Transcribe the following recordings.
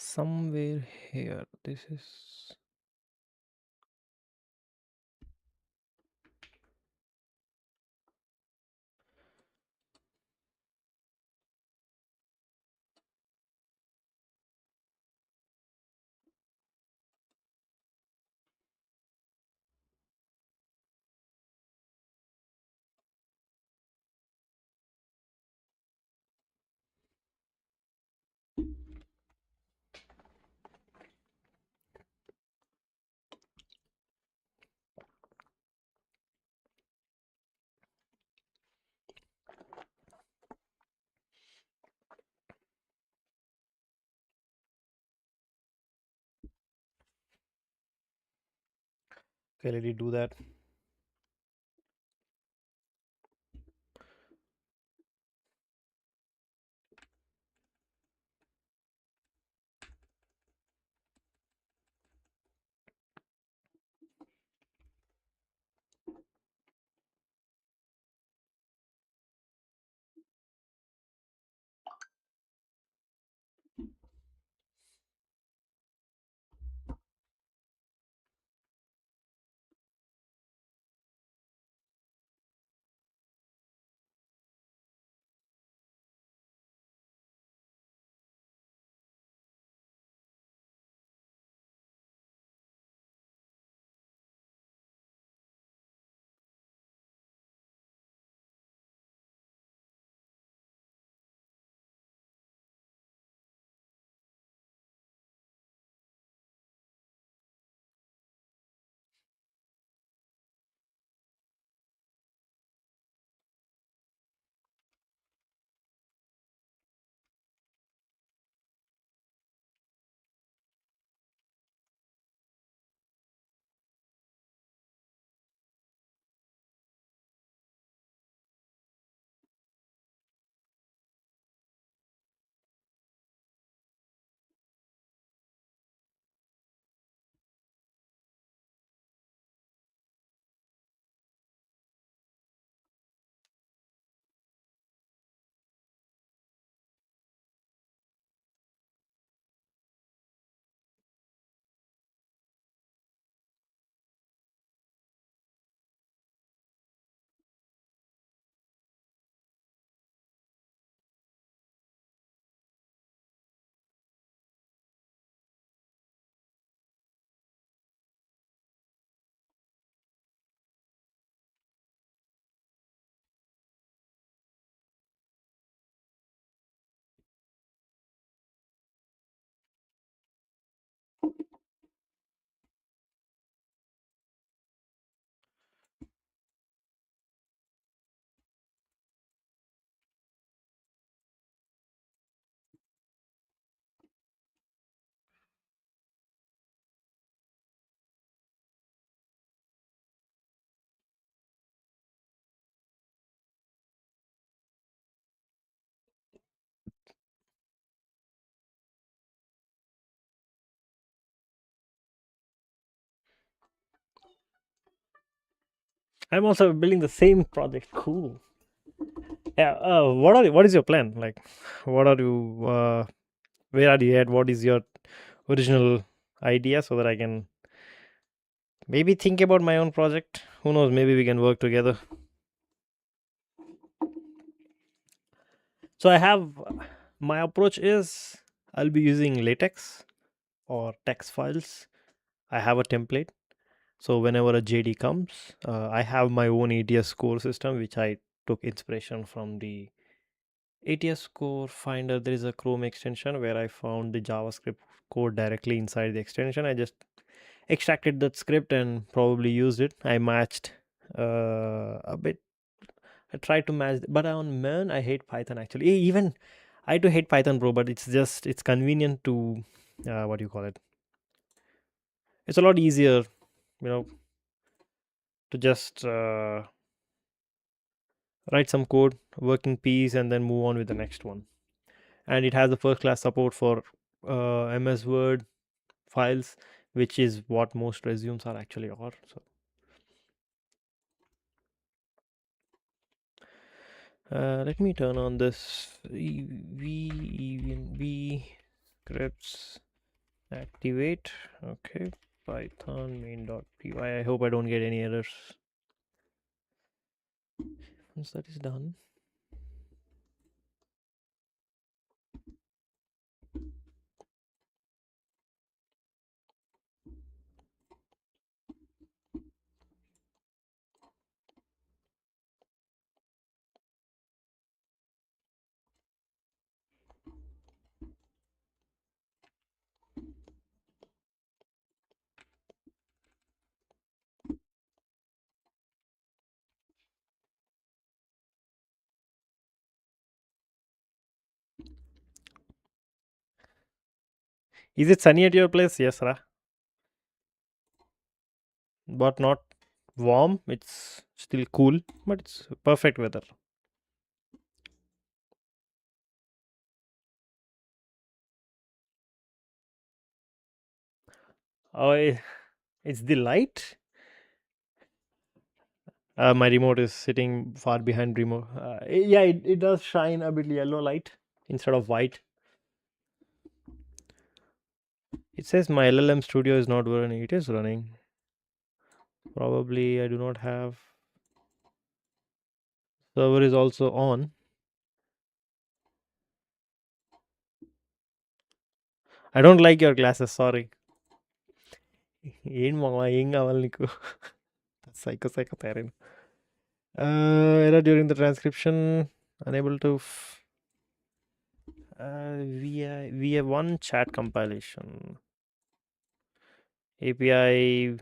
somewhere here. This is okay. Let me do that. I'm also building the same project. Cool. Yeah. What is your plan? Like, what are you? Where are you at? What is your original idea so that I can maybe think about my own project? Who knows? Maybe we can work together. So I have my approach is I'll be using latex or text files. I have a template. So whenever a JD comes, I have my own ATS score system, which I took inspiration from the ATS score finder. There is a Chrome extension where I found the JavaScript code directly inside the extension. I just extracted that script and probably used it. I matched a bit. I tried to match, but on MERN, I hate Python actually. Even I do hate Python, bro. But it's convenient to what do you call it? It's a lot easier, you know, to just write some code, work in peace, and then move on with the next one. And it has the first class support for MS Word files, which is what most resumes are actually are. So let me turn on this v scripts. Activate. Okay. Python main.py. I hope I don't get any errors. Once that is done, is it sunny at your place? Yes, Ra. But not warm. It's still cool, but it's perfect weather. Oh, it's the light. My remote is sitting far behind remote. Yeah, it does shine a bit yellow light instead of white. It says my LLM studio is not running. It is running. Probably I do not have. Server is also on. I don't like your glasses. Sorry. ఏం మామ ఏం కావాలి నీకు psycho parent. Error during the transcription. Unable to. We have one chat compilation. API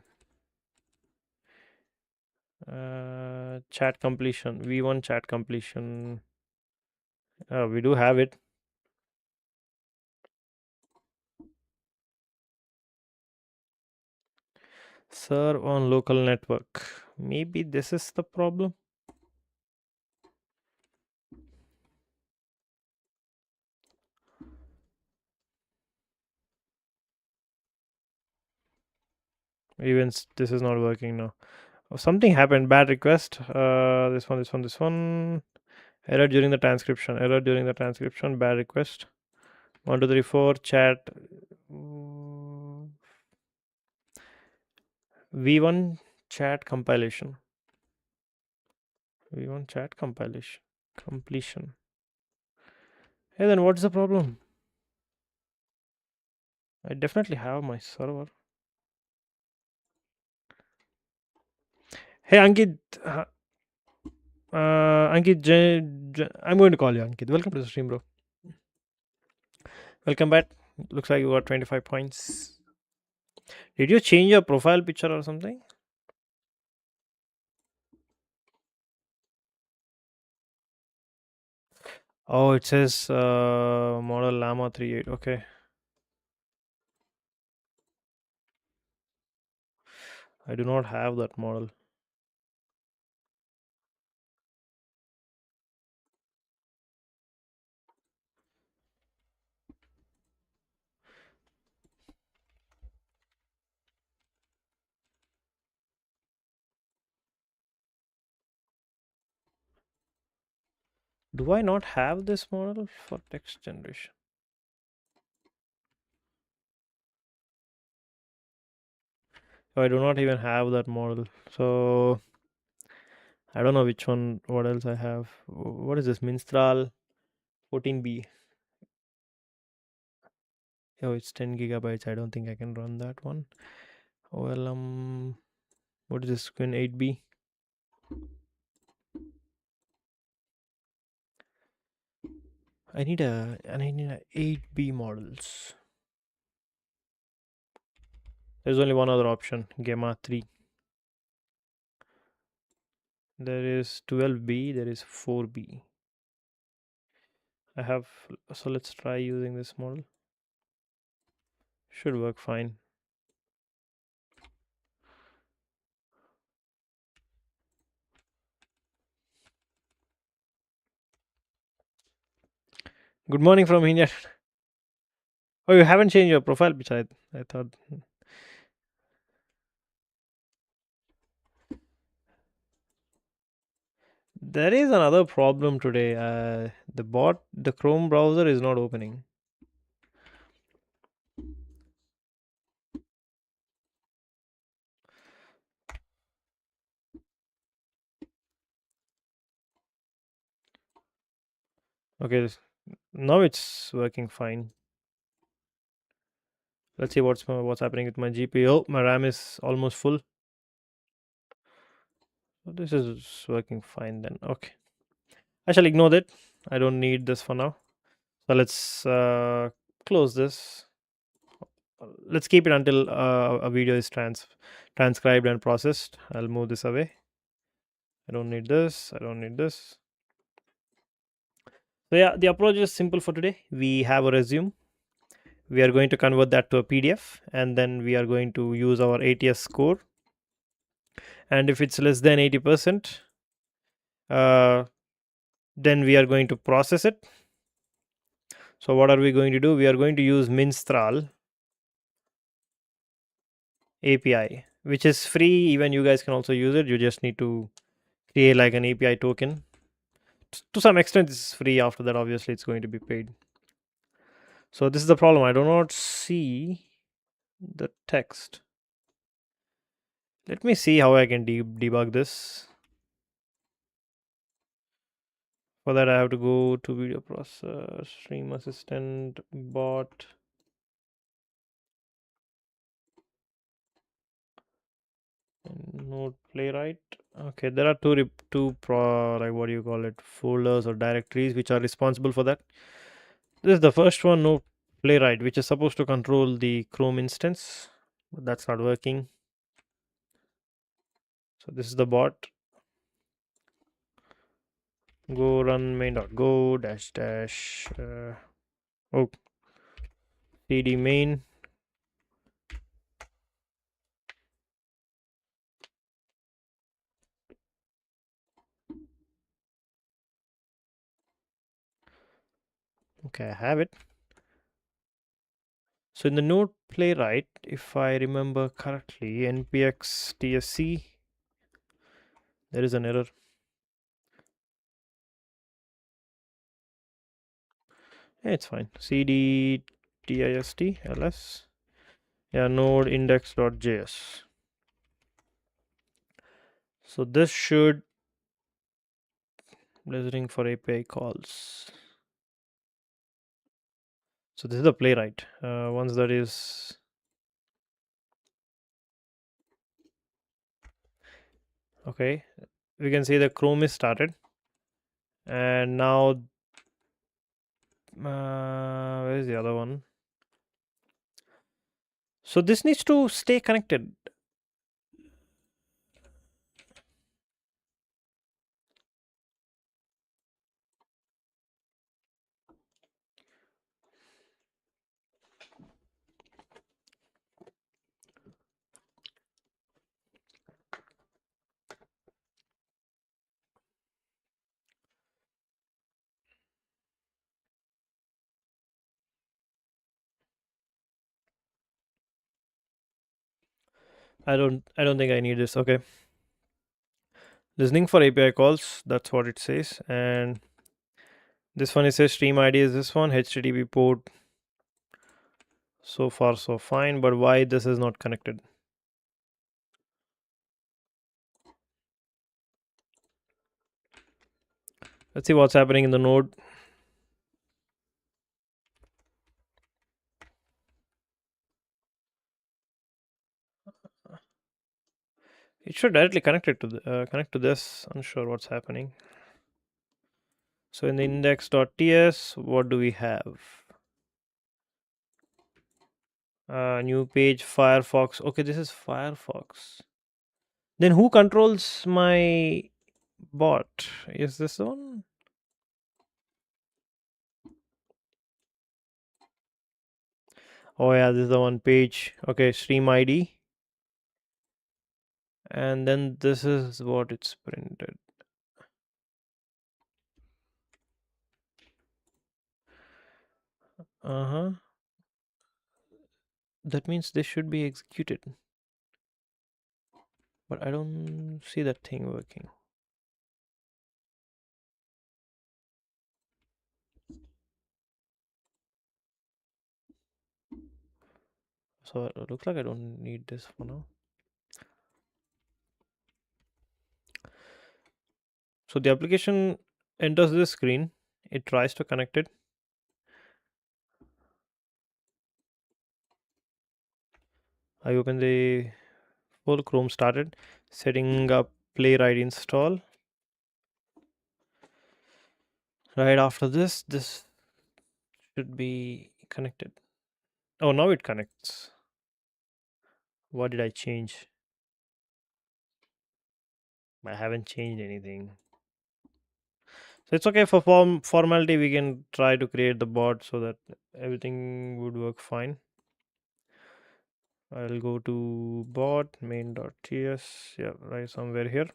chat completion. V1 chat completion. We do have it. Serve on local network. Maybe this is the problem. Even this is not working now. Oh, something happened. Bad request. This one. Error during the transcription. Error during the transcription. Bad request. 1, 2, 3, 4. Chat. V1 chat compilation. V1 chat compilation. Completion. Hey, then what's the problem? I definitely have my server. Hey, Ankit. Ankit, I'm going to call you, Ankit. Welcome to the stream, bro. Welcome back. Looks like you got 25 points. Did you change your profile picture or something? Oh, it says model Llama 3.8. Okay. I do not have that model. Do I not have this model for text generation? I do not even have that model. So I don't know which one. What else I have? What is this? Minstral 14B. Oh, it's 10 gigabytes. I don't think I can run that one. Well, what is this? Queen 8B. I need a 8B models. There's only one other option, Gamma 3. There is 12B, there is 4B. I have, so let's try using this model. Should work fine. Good morning from India. Oh, you haven't changed your profile picture. I thought. There is another problem today. The Chrome browser is not opening. Okay, now it's working fine. Let's see what's happening with my GPU. Oh, my RAM is almost full. So this is working fine then. Okay, I shall ignore that. I don't need this for now. So let's close this. Let's keep it until a video is transcribed and processed. I'll move this away. I don't need this. I don't need this. So yeah, the approach is simple for today. We have a resume. We are going to convert that to a PDF, and then we are going to use our ATS score. And if it's less than 80%, uh, then we are going to process it. So what are we going to do? We are going to use Minstrel API, which is free. Even you guys can also use it. You just need to create like an API token. To some extent, it's free. After that, obviously, it's going to be paid. So this is the problem. I do not see the text. Let me see how I can debug this. For that, I have to go to video processor, stream assistant, bot. Node playwright. Okay, there are like what do you call it, folders or directories which are responsible for that. This is the first one, node playwright, which is supposed to control the Chrome instance, but that's not working. So this is the bot. Go run main.go dash dash oh cd main. Okay, I have it. So in the node playwright, if I remember correctly, npx tsc, there is an error. Yeah, it's fine. cd dist ls, yeah, node index.js. So this should listening for API calls. So this is the playwright. Once that is okay, we can see the Chrome is started, and now where is the other one? So this needs to stay connected. I don't think I need this. Okay, listening for API calls, that's what it says. And this one, it says stream ID is this one, HTTP port. So far so fine, but why this is not connected? Let's see what's happening in the node. It should directly connect it to connect to this. Unsure what's happening. So in the index.ts, what do we have? New page, Firefox. Okay, this is Firefox. Then who controls my bot? Is this one? Oh yeah, this is the one page. Okay, stream ID. And then this is what it's printed. Uh-huh. That means this should be executed. But I don't see that thing working. So it looks like I don't need this for now. So the application enters this screen. It tries to connect it. I open the full Chrome started. Setting up playwright install. Right after this should be connected. Oh, now it connects. What did I change? I haven't changed anything. So it's okay for formality. We can try to create the bot so that everything would work fine. I'll go to bot main.ts. Yeah, right somewhere here.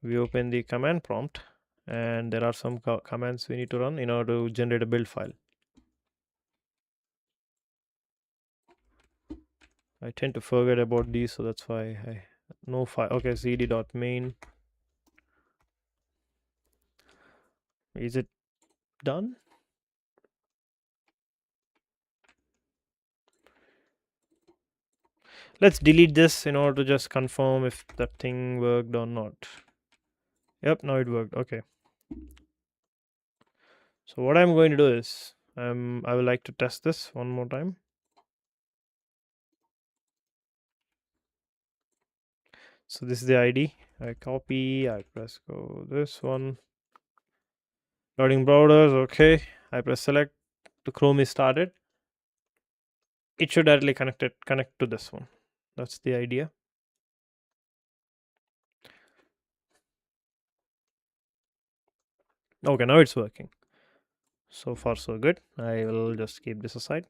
We open the command prompt, and there are some commands we need to run in order to generate a build file. I tend to forget about these, so that's why I no file. Okay, cd.main. Is it done? Let's delete this in order to just confirm if that thing worked or not. Yep, now it worked. Okay. So what I'm going to do is I would like to test this one more time. So this is the ID. I copy, I press go this one. Loading browsers, okay. I press select. The Chrome is started. It should directly connect to this one. That's the idea. Okay, now it's working. So far so good. I will just keep this aside.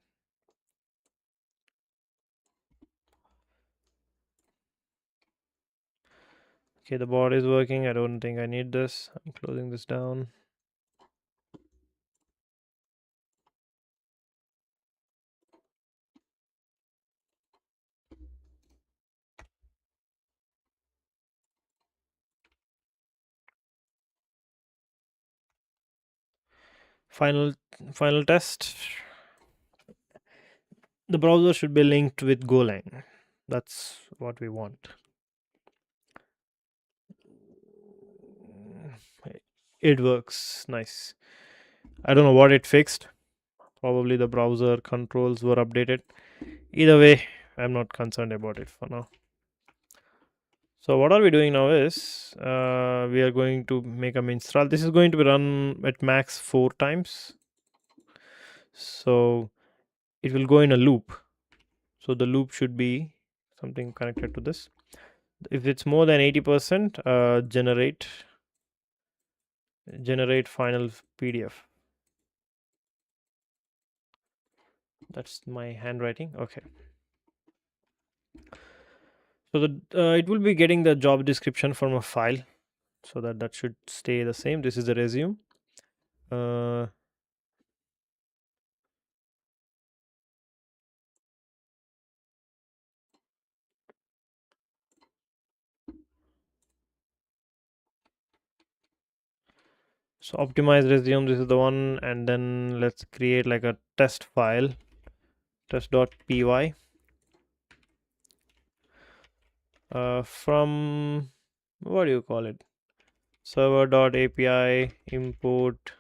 Okay, the board is working. I don't think I need this. I'm closing this down. Final test. The browser should be linked with Golang. That's what we want. It works. Nice. I don't know what it fixed. Probably the browser controls were updated. Either way, I'm not concerned about it for now. So what are we doing now is we are going to make a minstrel. This is going to be run at max 4 times. So it will go in a loop. So the loop should be something connected to this. If it's more than 80%, generate final PDF. That's my handwriting. Okay. So it will be getting the job description from a file, so that should stay the same. This is the resume. So optimize resume, this is the one, and then let's create like a test file, test.py. From what do you call it? Server.api import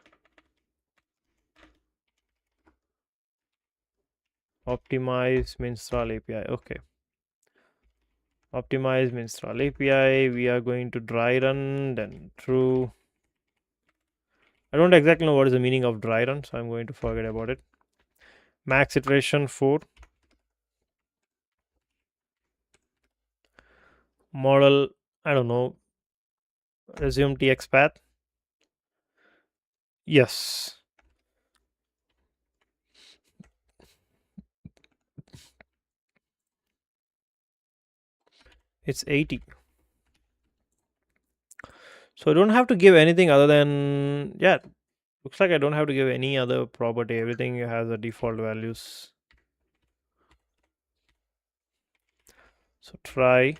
optimize minstrel API. Okay. Optimize minstrel API. We are going to dry run, then true. I don't exactly know what is the meaning of dry run, so I'm going to forget about it. Max iteration 4. Model, I don't know. Resume tx path. Yes. It's 80. So I don't have to give anything other than, yeah, looks like I don't have to give any other property. Everything has a default values. So try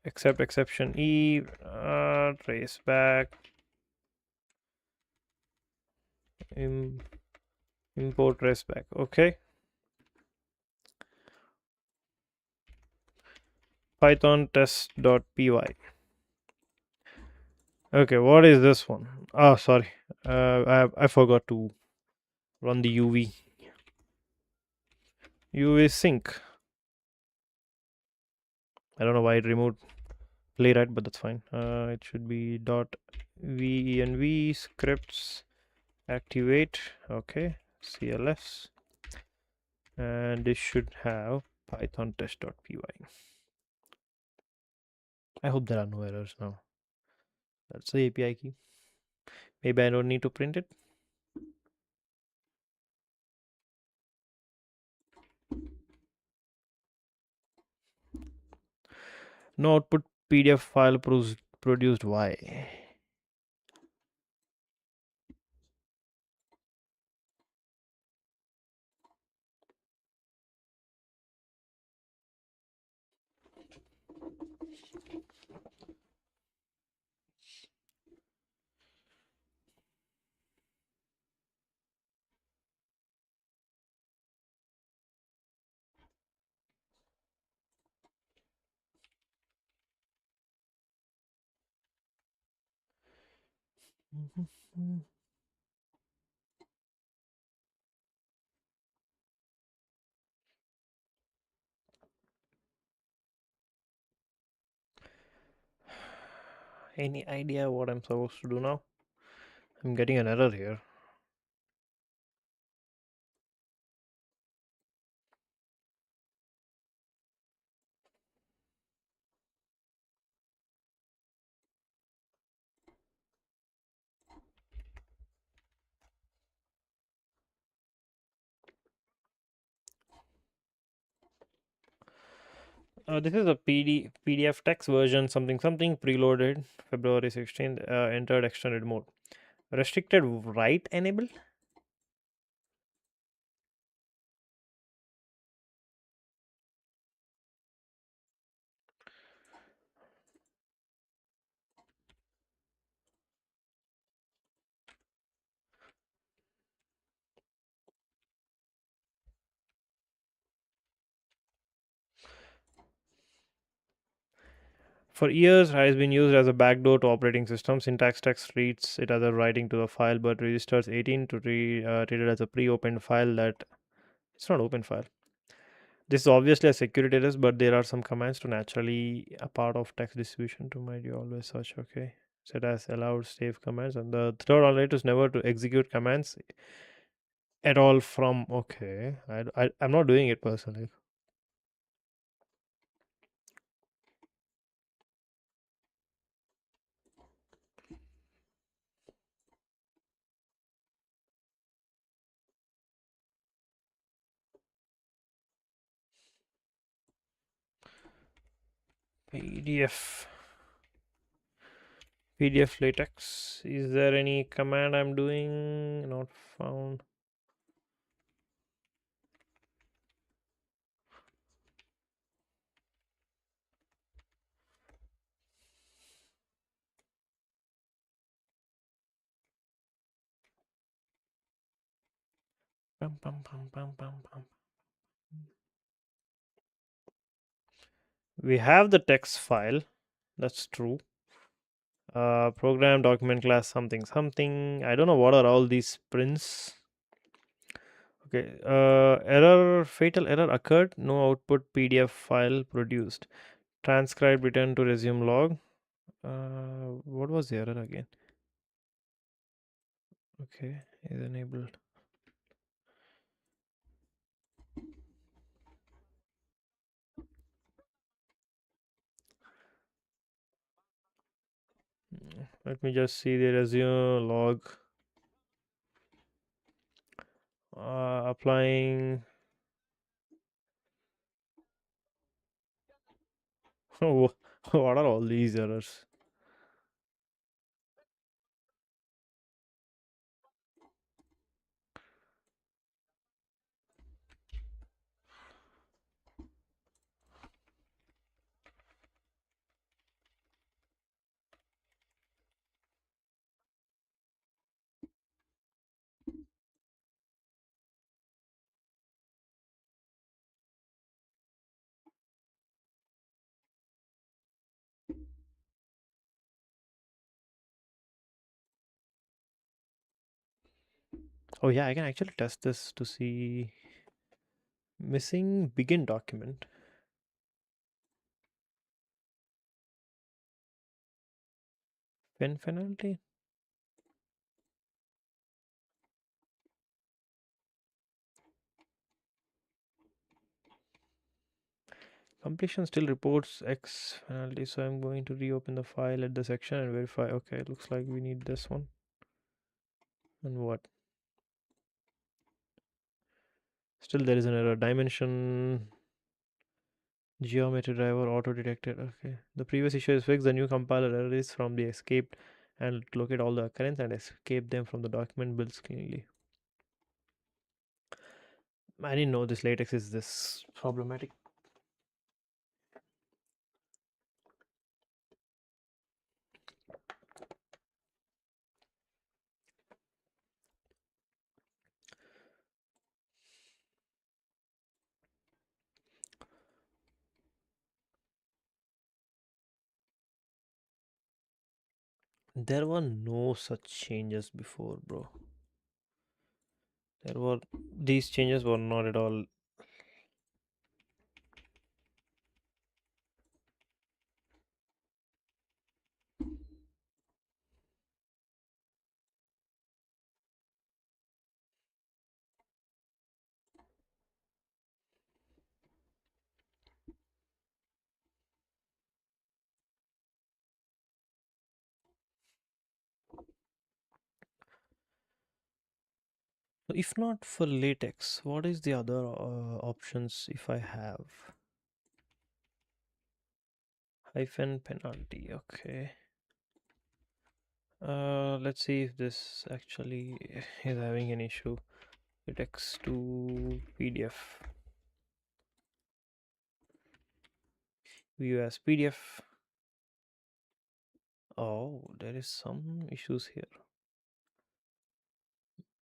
accept exception E, trace back, import trace back. Okay. Python test.py. Okay, what is this one? Oh, sorry. I forgot to run the UV sync. I don't know why it removed playwright, but that's fine. It should be dot venv scripts activate. Okay, CLS, and this should have python test.py. I hope there are no errors now. That's the API key. Maybe I don't need to print it. No output PDF file produced. Why? Any idea what I'm supposed to do now? I'm getting an error here. This is a PDF text version something something preloaded February 16th, entered extended mode. Restricted write enable? For years has been used as a backdoor to operating systems. Syntax text reads it as a writing to the file but registers 18 to treat it as a pre-opened file that it's not open file. This is obviously a security risk, but there are some commands to naturally a part of text distribution to might you always search. Okay, set as allowed save commands, and the third alternative is never to execute commands at all from. Okay, I'm not doing it personally. PDF PDF latex. Is there any command I'm doing? Not found. Pum, pum, pum, pum, pum, pum. We have the text file. That's true. Program document class something something. I don't know what are all these prints. Okay. Error. Fatal error occurred. No output PDF file produced. Transcribe return to resume log. What was the error again? Okay, is enabled. Let me just see the resume log. Applying. What are all these errors? Oh yeah, I can actually test this to see missing begin document. Pen penalty. Completion still reports X penalty, so I'm going to reopen the file at the section and verify. Okay, looks like we need this one. And what? Still there is an error. Dimension geometry driver auto detected. Okay. The previous issue is fixed. The new compiler error is from the escaped and locate all the occurrence and escape them from the document builds cleanly. I didn't know this latex is this problematic. There were no such changes before, bro. These changes were not at all. If not for latex, what is the other options if I have? Hyphen penalty, okay. Let's see if this actually is having an issue. Latex to PDF. View as PDF. Oh, there is some issues here.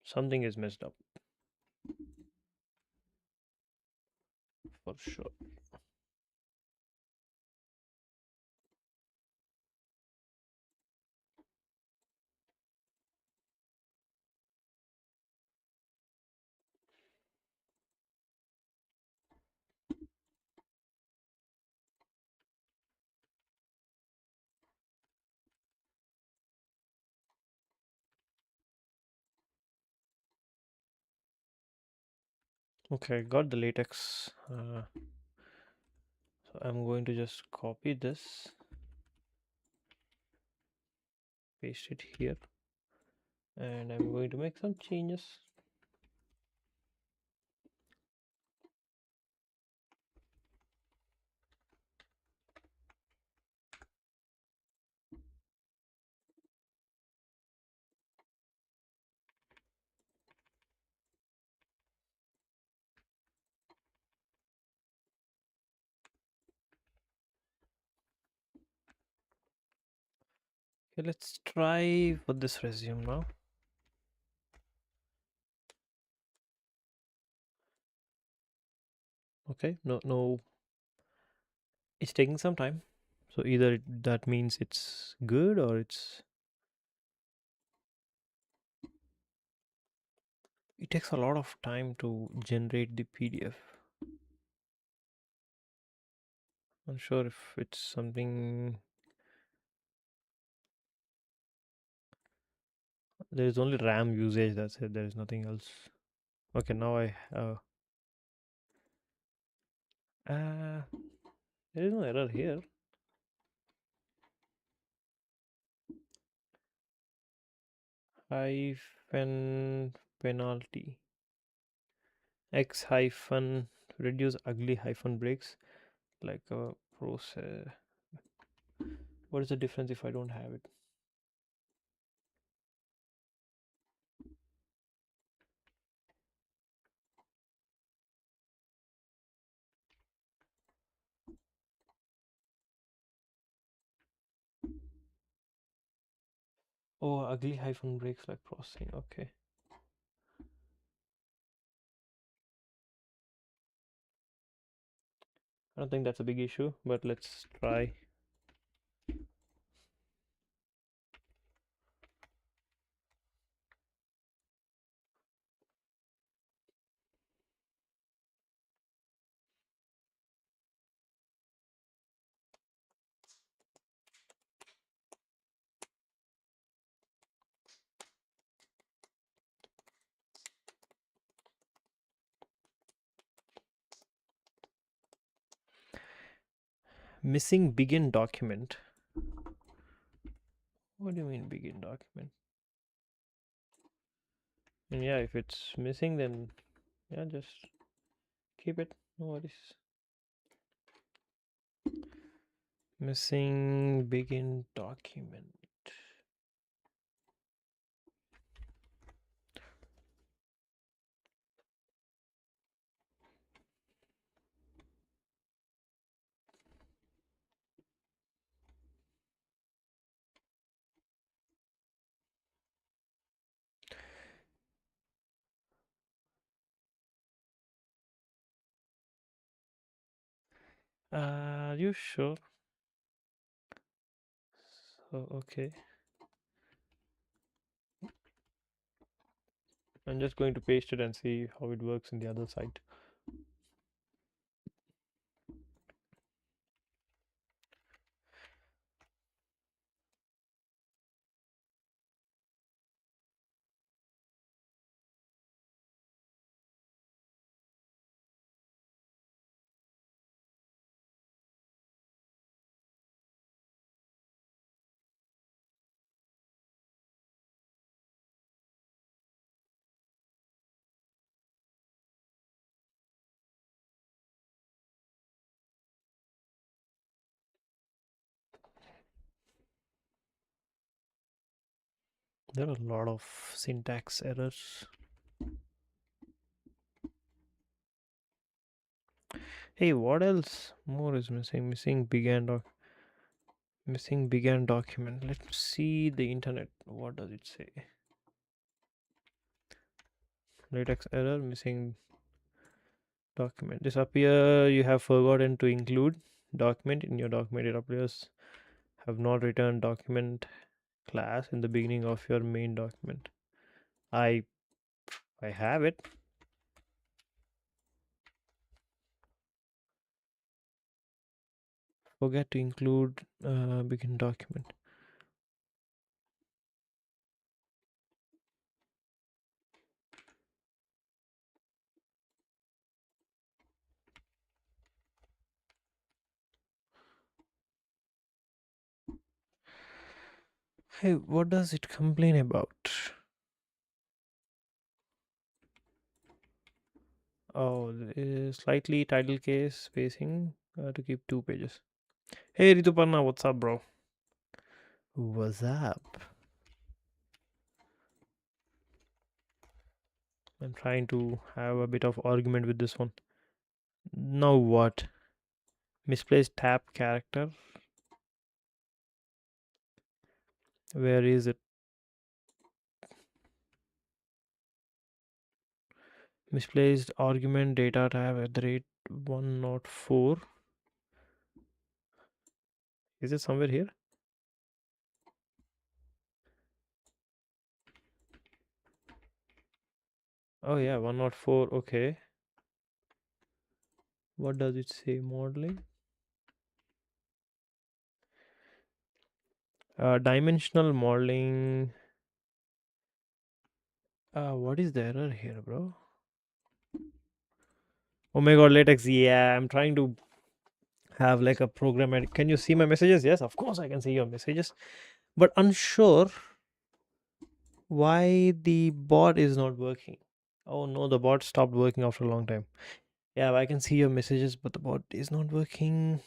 Something is messed up. For sure. Okay, got the latex. So I'm going to just copy this, paste it here, and I'm going to make some changes. Okay, let's try for this resume now. Okay, no, it's taking some time. So either that means it's good or it takes a lot of time to generate the PDF. I'm sure if it's something. There is only RAM usage, that's it. There is nothing else. Okay, now uh there is no error here. Hyphen penalty. X hyphen reduce ugly hyphen breaks like a process. What is the difference if I don't have it? Oh, ugly hyphen breaks like processing. Okay. I don't think that's a big issue, but let's try. Missing begin document. What do you mean begin document? And yeah, if it's missing, then yeah, just keep it. No worries. Missing begin document. Are you sure? So okay. I'm just going to paste it and see how it works in the other side. There are a lot of syntax errors. Hey, what else more is missing? Missing began document. Let's see the internet. What does it say? Latex error, missing document. Disappear. You have forgotten to include document in your document. It appears have not returned document class in the beginning of your main document. I have it. Forget to include begin document. Hey, what does it complain about? Oh, slightly title case spacing to keep 2 pages. Hey Rituparna, what's up, bro? What's up? I'm trying to have a bit of argument with this one. Now what? Misplaced tab character. Where is it? Misplaced argument data tab at the rate 104. Is it somewhere here? Oh yeah, 104. Okay. What does it say? Modeling. Dimensional modeling. What is the error here, bro? Oh my god, latex. Yeah, I'm trying to have like a program. Can you see my messages? Yes, of course I can see your messages, but unsure why the bot is not working. Oh no, the bot stopped working after a long time. Yeah, I can see your messages, but the bot is not working.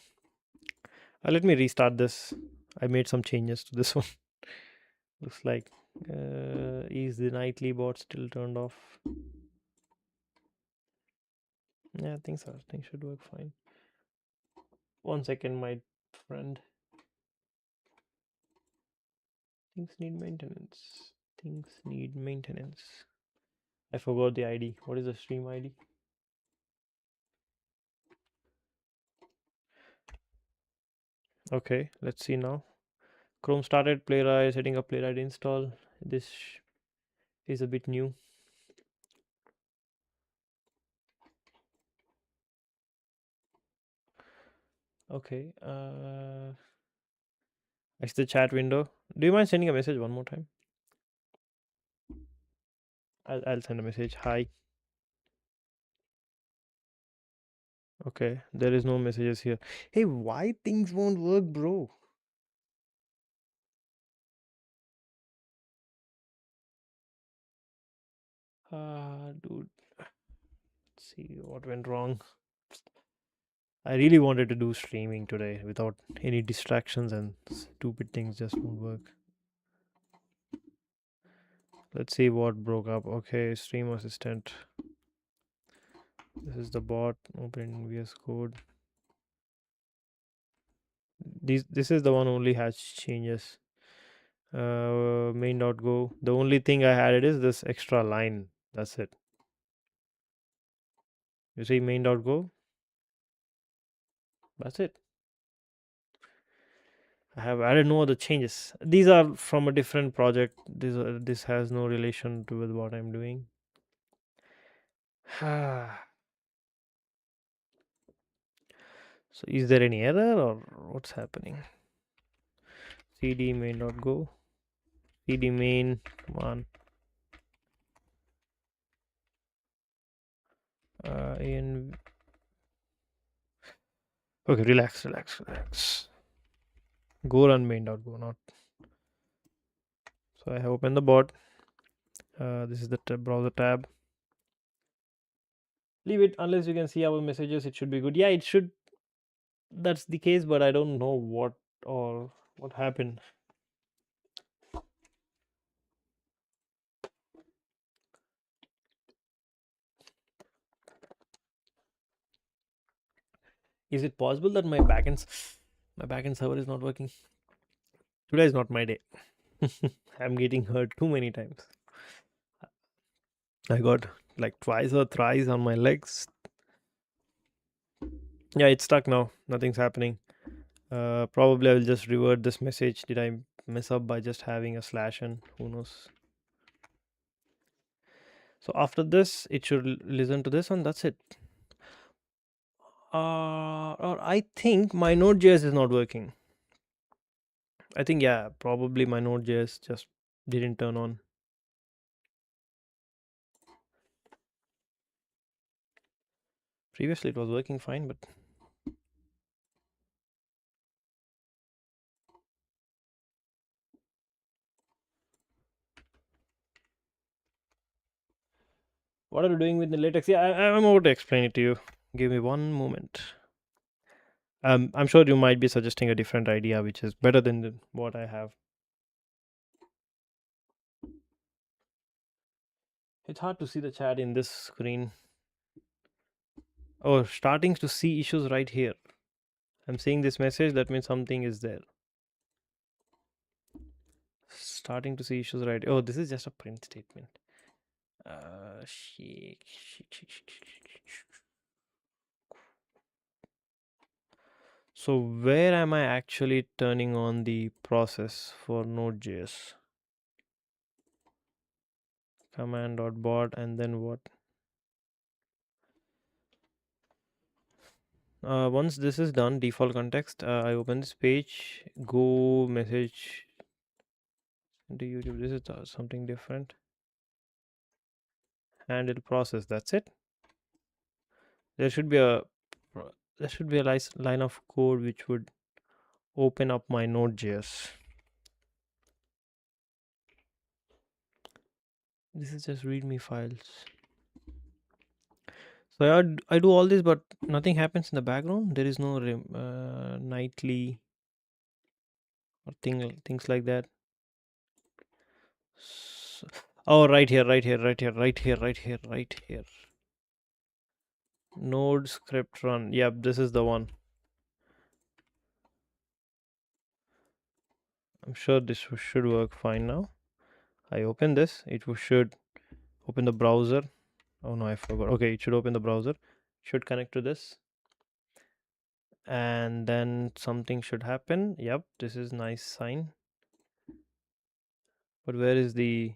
Let me restart this. I made some changes to this one. Looks like is the nightly bot still turned off? Yeah, things should work fine. 1 second, my friend. Things need maintenance. Things need maintenance. I forgot the ID. What is the stream ID? Okay, let's see now. Chrome started Playwright, setting up Playwright install. This is a bit new. Okay, it's the chat window. Do you mind sending a message one more time? I'll send a message. Hi. Okay, there is no messages here. Hey, why things won't work, bro? Dude, let's see what went wrong. I really wanted to do streaming today without any distractions, and stupid things just won't work. Let's see what broke up. Okay, stream assistant. This is the bot. Open VS Code. This is the one only has changes. Main.go. The only thing I added is this extra line. That's it. You see main.go. That's it. I have added no other changes. These are from a different project. This has no relation to with what I'm doing. So is there any error or what's happening? cd main.go. cd main. Come on. In okay, relax. Go run main.go, not. So I have opened the bot. This is the browser tab. Leave it unless you can see our messages. It should be good. Yeah, it should. That's the case, but I don't know what happened. Is it possible that my backend server is not working? Today is not my day. I'm getting hurt too many times. I got like twice or thrice on my legs. Yeah, it's stuck now. Nothing's happening. Probably I will just revert this message. Did I mess up by just having a slash and who knows? So after this, it should listen to this and that's it. Or I think my Node.js is not working. I think, yeah, probably my Node.js just didn't turn on. Previously it was working fine, but what are you doing with the latex? Yeah, I'm about to explain it to you. Give me one moment. I'm sure you might be suggesting a different idea, which is better than what I have. It's hard to see the chat in this screen. Oh, starting to see issues right here. I'm seeing this message. That means something is there. Starting to see issues right. Oh, this is just a print statement. Shake. So where am I actually turning on the process for Node.js? Command.bot and then what? Once this is done, default context, I open this page, go message into YouTube. This is something different. Handle process. That's it. There should be a line of code which would open up my Node.js. This is just README files. So I do all this, but nothing happens in the background. There is no nightly or things like that. So, oh, right here. Node script run. Yep, this is the one. I'm sure this should work fine now. I open this. It should open the browser. Oh no, I forgot. Okay, it should open the browser. Should connect to this. And then something should happen. Yep, this is nice sign. But where is the...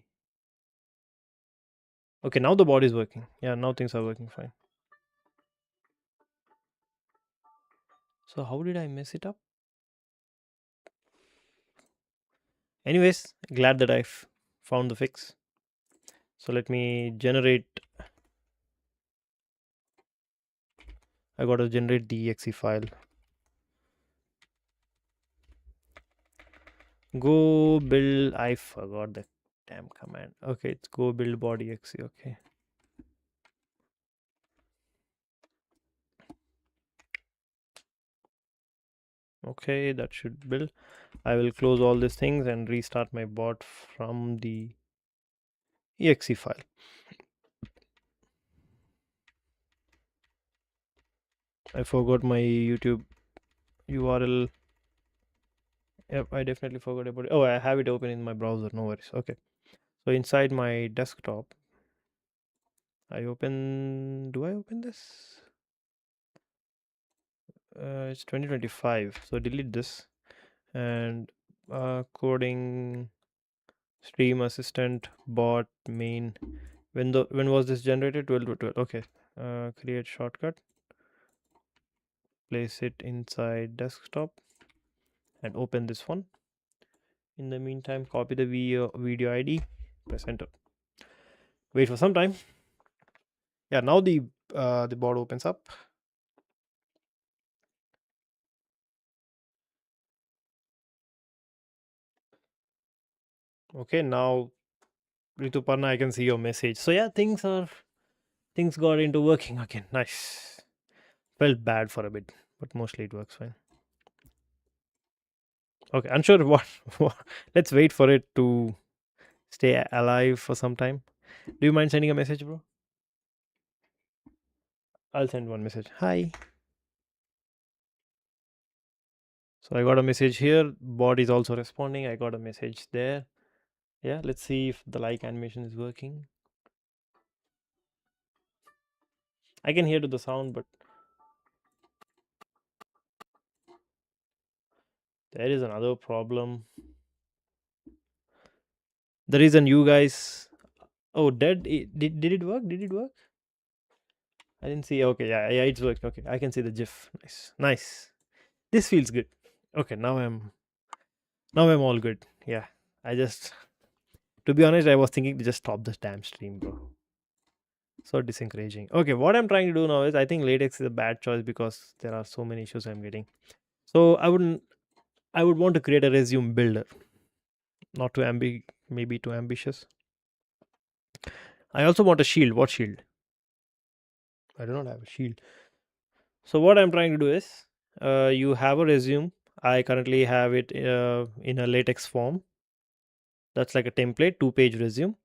Okay, now the body is working. Yeah, now things are working fine. So how did I mess it up? Anyways, glad that I found the fix. So let me generate... I gotta generate the exe file. Go build. I forgot the damn command. Okay, it's go build body exe. Okay. Okay, that should build. I will close all these things and restart my bot from the exe file. I forgot my YouTube URL. Yep, I definitely forgot about it. Oh, I have it open in my browser. No worries. Okay. So inside my desktop, I open. Do I open this? It's 2025. So delete this and coding stream assistant bot main. When was this generated? 12 to 12. Okay. Create shortcut. Place it inside desktop and open this one. In the meantime, copy the video ID. Press enter. Wait for some time. Yeah, now the board opens up. Okay, now Rituparna, I can see your message. So yeah, things got into working again. Nice. Felt bad for a bit, but mostly it works fine. Okay, unsure what. Let's wait for it to stay alive for some time. Do you mind sending a message, bro? I'll send one message. Hi. So I got a message here. Bot is also responding. I got a message there. Yeah, let's see if the like animation is working. I can hear to the sound, but there is another problem. The reason you guys, oh, did it work? Did it work? I didn't see. Okay, yeah, it's working. Okay, I can see the GIF. Nice. This feels good. Okay, now I'm all good. Yeah, to be honest, I was thinking to just stop this damn stream, bro. So disencouraging. Okay, what I'm trying to do now is I think latex is a bad choice because there are so many issues I'm getting. So I would want to create a resume builder. Not too maybe too ambitious. I also want a shield. What shield? I do not have a shield. So what I'm trying to do is, you have a resume. I currently have it in a latex form. That's like a template, 2-page resume.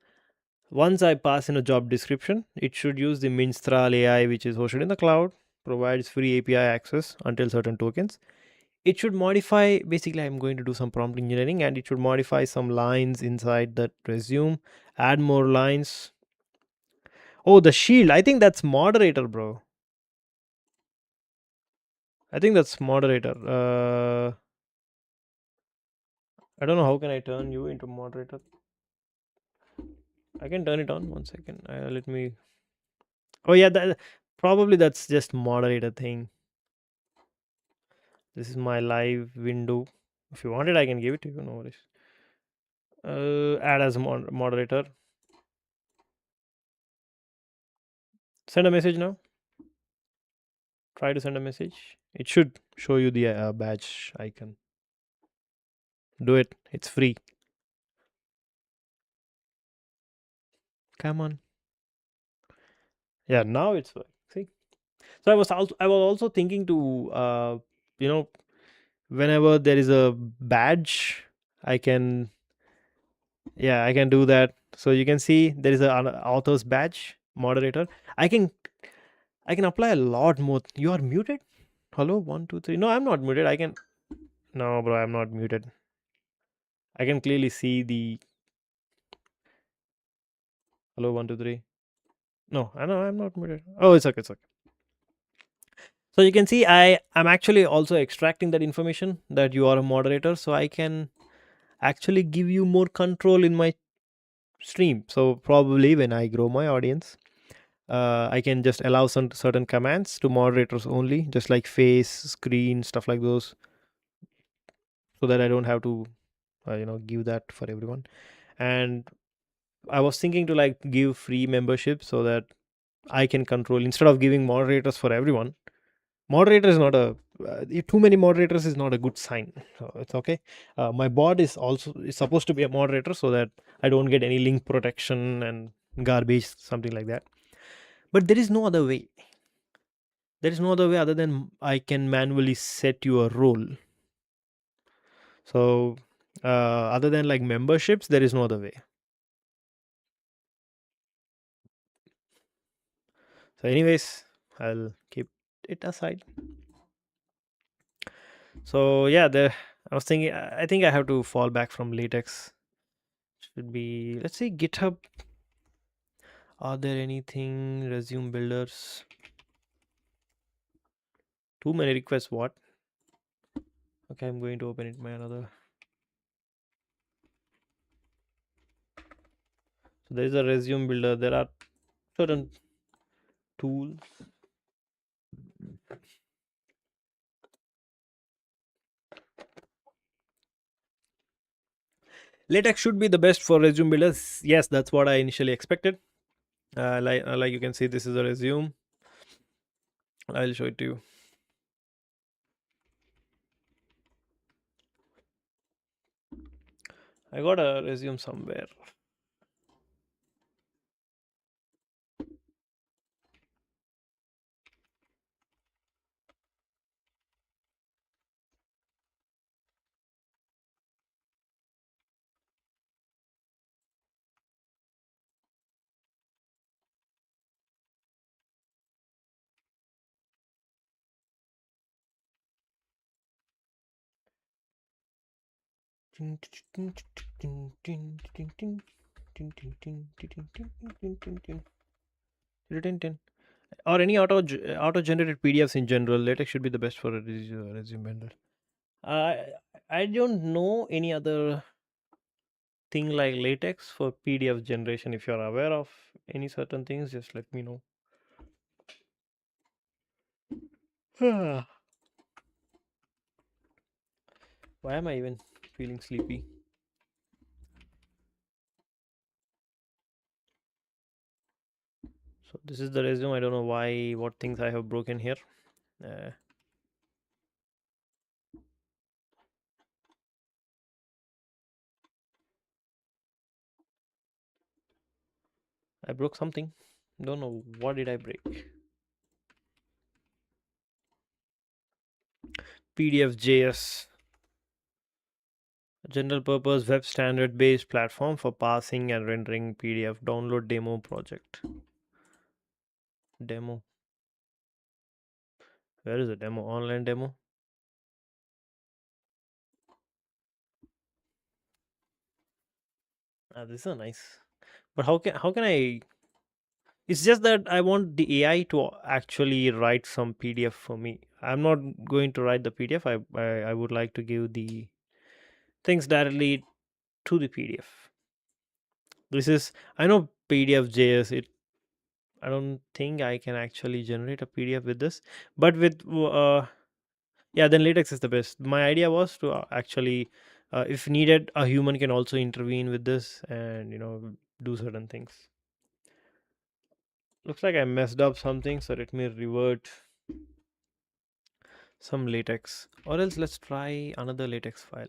Once I pass in a job description, it should use the Minstrel AI, which is hosted in the cloud, provides free API access until certain tokens. It should modify, basically, I'm going to do some prompt engineering and it should modify some lines inside that resume, add more lines. Oh, the shield. I think that's moderator, bro. I think that's moderator. I don't know how can I turn you into moderator. I can turn it on. 1 second. Let me. Oh yeah, probably that's just moderator thing. This is my live window. If you want it, I can give it to you. No worries. Add as a moderator. Send a message now. Try to send a message. It should show you the badge icon. Do it. It's free. Come on. Yeah, now it's working. See. So I was also thinking to you know whenever there is a badge, I can do that. So you can see there is an author's badge moderator. I can apply a lot more. You are muted. Hello, 1 2 3. No, I'm not muted. I can. No, bro, I'm not muted. I can clearly see the hello 1 2 3. No, I know I'm not muted. Oh, it's okay. It's okay. So you can see I'm actually also extracting that information that you are a moderator, so I can actually give you more control in my stream. So probably when I grow my audience, I can just allow some certain commands to moderators only, just like face, screen, stuff like those, so that I don't have to, give that for everyone. And I was thinking to like give free membership so that I can control instead of giving moderators for everyone. Moderator is not a too many moderators is not a good sign. So it's okay. My bot is supposed to be a moderator so that I don't get any link protection and garbage, something like that. But there is no other way. There is no other way other than I can manually set you a role. So other than like memberships, there is no other way. So anyways, I'll keep it aside. So yeah, I was thinking, I think I have to fall back from latex. Should be, let's say, GitHub. Are there anything resume builders? Too many requests. What? Okay, I'm going to open it. My another. So there is a resume builder. There are certain tools. LaTeX should be the best for resume builders. Yes, that's what I initially expected. Like you can see, this is a resume. I'll show it to you. I got a resume somewhere. Or any auto generated PDFs in general. LaTeX should be the best for a resume builder. I don't know any other thing like LaTeX for PDF generation. If you're aware of any certain things, just let me know. Why am I even feeling sleepy? So this is the resume. I don't know what things I have broken here. Uh, I broke something. Don't know what did I break. PDF.js, general purpose web standard based platform for parsing and rendering PDF. Download demo project. Demo. Where is the demo? Online demo. This is nice. But how can I? It's just that I want the AI to actually write some PDF for me. I'm not going to write the PDF. I would like to give the things directly to the PDF. This is, I know PDF.js. I don't think I can actually generate a PDF with this, but with yeah, then LaTeX is the best. My idea was to actually, if needed, a human can also intervene with this and do certain things. Looks like I messed up something, so let me revert some LaTeX, or else let's try another LaTeX file.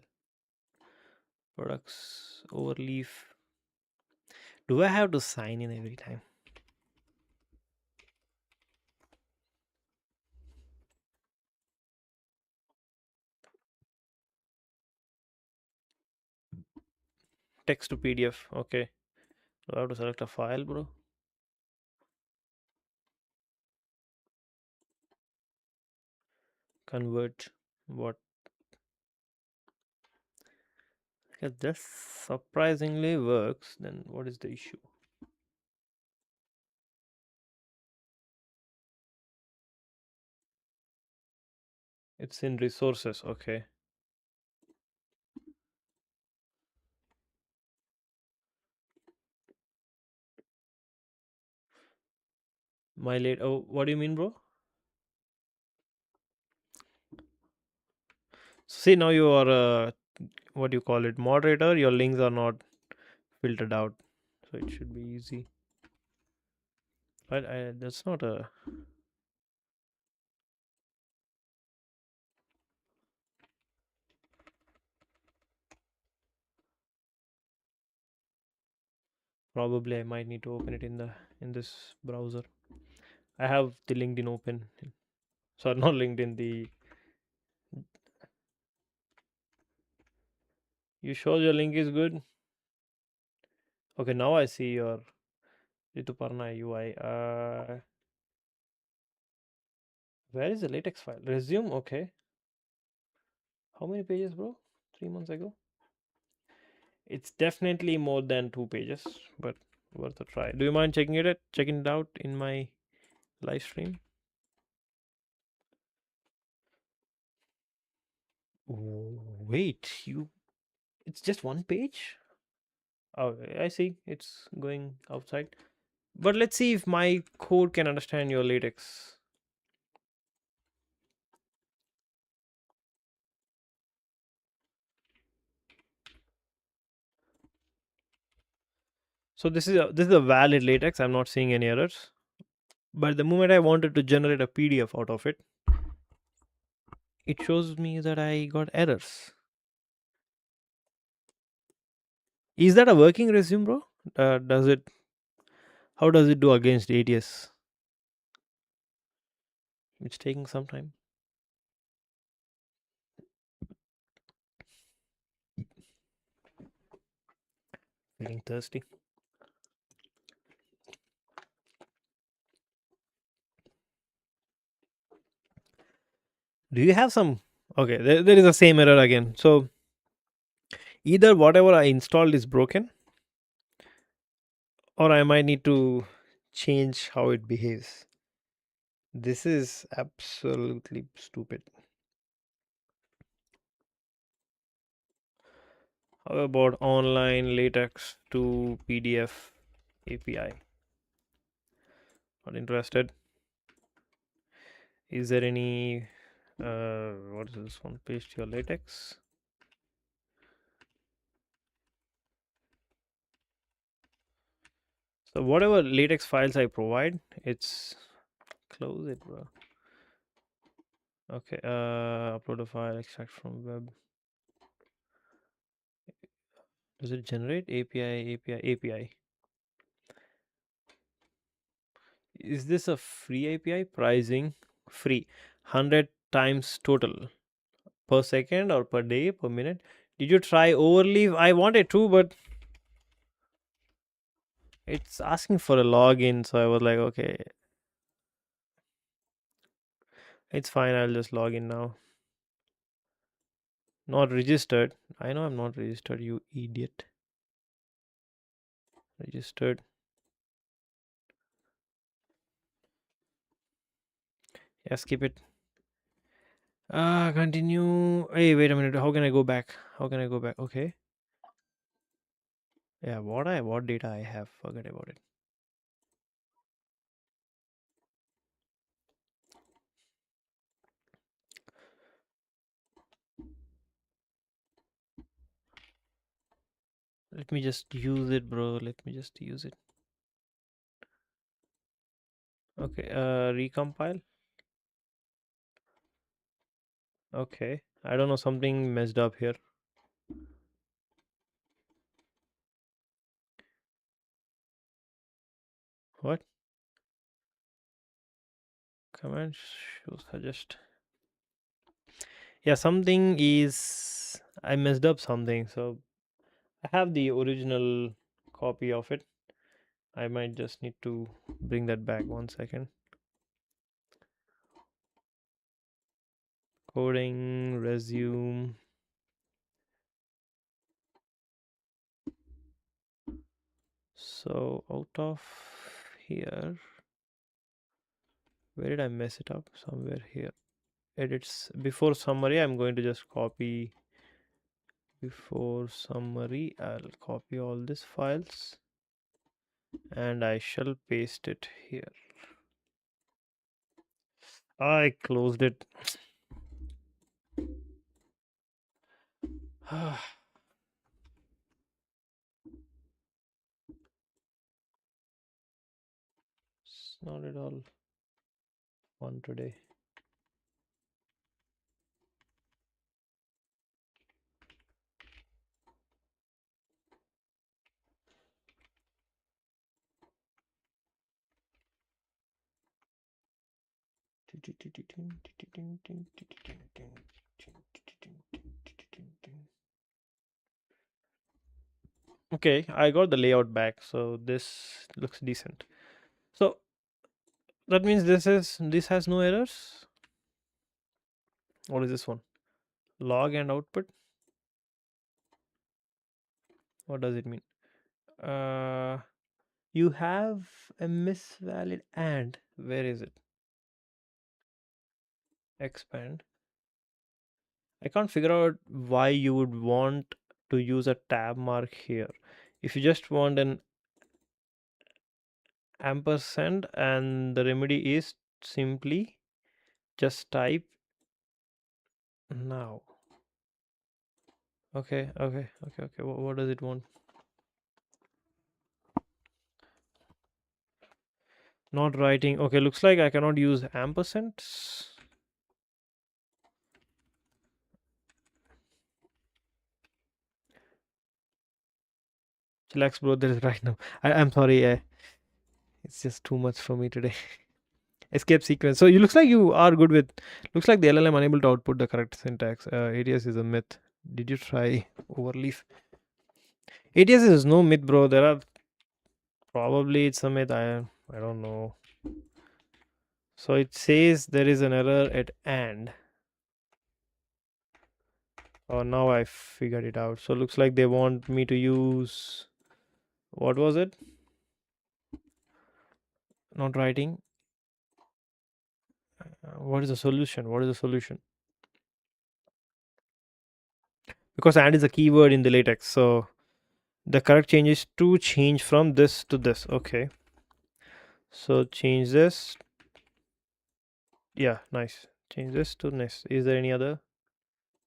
Products overleaf. Do I have to sign in every time? Text to PDF. Okay. Do I have to select a file, bro? Convert. What? If this surprisingly works, then what is the issue? It's in resources. Okay. My late. Oh, what do you mean, bro? See, now you are what do you call it? Moderator. Your links are not filtered out, so it should be easy. But that's not a. Probably I might need to open it in this browser. I have the LinkedIn open. Sorry, not LinkedIn. The you sure your link is good? Okay, now I see your Rituparna UI. Where is the latex file? Resume. Okay. How many pages, bro? 3 months ago. It's definitely more than 2 pages, but worth a try. Do you mind checking it out in my live stream? Oh, wait, it's just one page? Oh, I see. It's going outside. But let's see if my code can understand your latex. So this is a valid latex. I'm not seeing any errors. But the moment I wanted to generate a PDF out of it, it shows me that I got errors. Is that a working resume, bro? Does it? How does it do against ATS? It's taking some time. Feeling thirsty. Do you have some? Okay, there is the same error again. So either whatever I installed is broken, or I might need to change how it behaves. This is absolutely stupid. How about online latex to PDF API? Not interested. Is there any what is this one? Paste your latex. So whatever latex files I provide, it's close it, bro. Okay, upload a file, extract from web. Does it generate API? Is this a free API? Pricing free, 100 times total per second or per day per minute. Did you try overleave? I wanted to, but it's asking for a login, so I was like, okay, it's fine. I'll just log in now. Not registered. I know I'm not registered. You idiot. Registered. Yeah, skip it. Continue. Hey, wait a minute. How can I go back? Okay. Yeah, what data I have? Forget about it. Let me just use it, bro. Let me just use it. Okay. Recompile. Okay. I don't know. Something messed up here. What? Command show suggest. Yeah, something is. I messed up something. So I have the original copy of it. I might just need to bring that back 1 second. Coding, resume. So out of here, where did I mess it up? Somewhere here. Edits before summary. I'm going to just copy before summary. I'll copy all these files and I shall paste it here. I closed it. It's not at all fun today. Okay, I got the layout back, so this looks decent. So that means this has no errors. What is this one? Log and output. What does it mean? Uh, you have a misvalid and where is it? Expand. I can't figure out why you would want to use a tab mark here. If you just want an ampersand and the remedy is simply just type now. Okay. What does it want? Not writing. Okay, looks like I cannot use ampersands. Chillax, bro. There is right now. I'm sorry. It's just too much for me today. Escape sequence. So you looks like you are good with. Looks like the LLM unable to output the correct syntax. ATS is a myth. Did you try overleaf? ATS is no myth, bro. There are probably it's a myth. I don't know. So it says there is an error at and. Oh, now I figured it out. So looks like they want me to use. What was it? Not writing. What is the solution? What is the solution? Because and is a keyword in the latex. So the correct change is to change from this to this. Okay. So change this. Yeah, nice. Change this to this. Is there any other?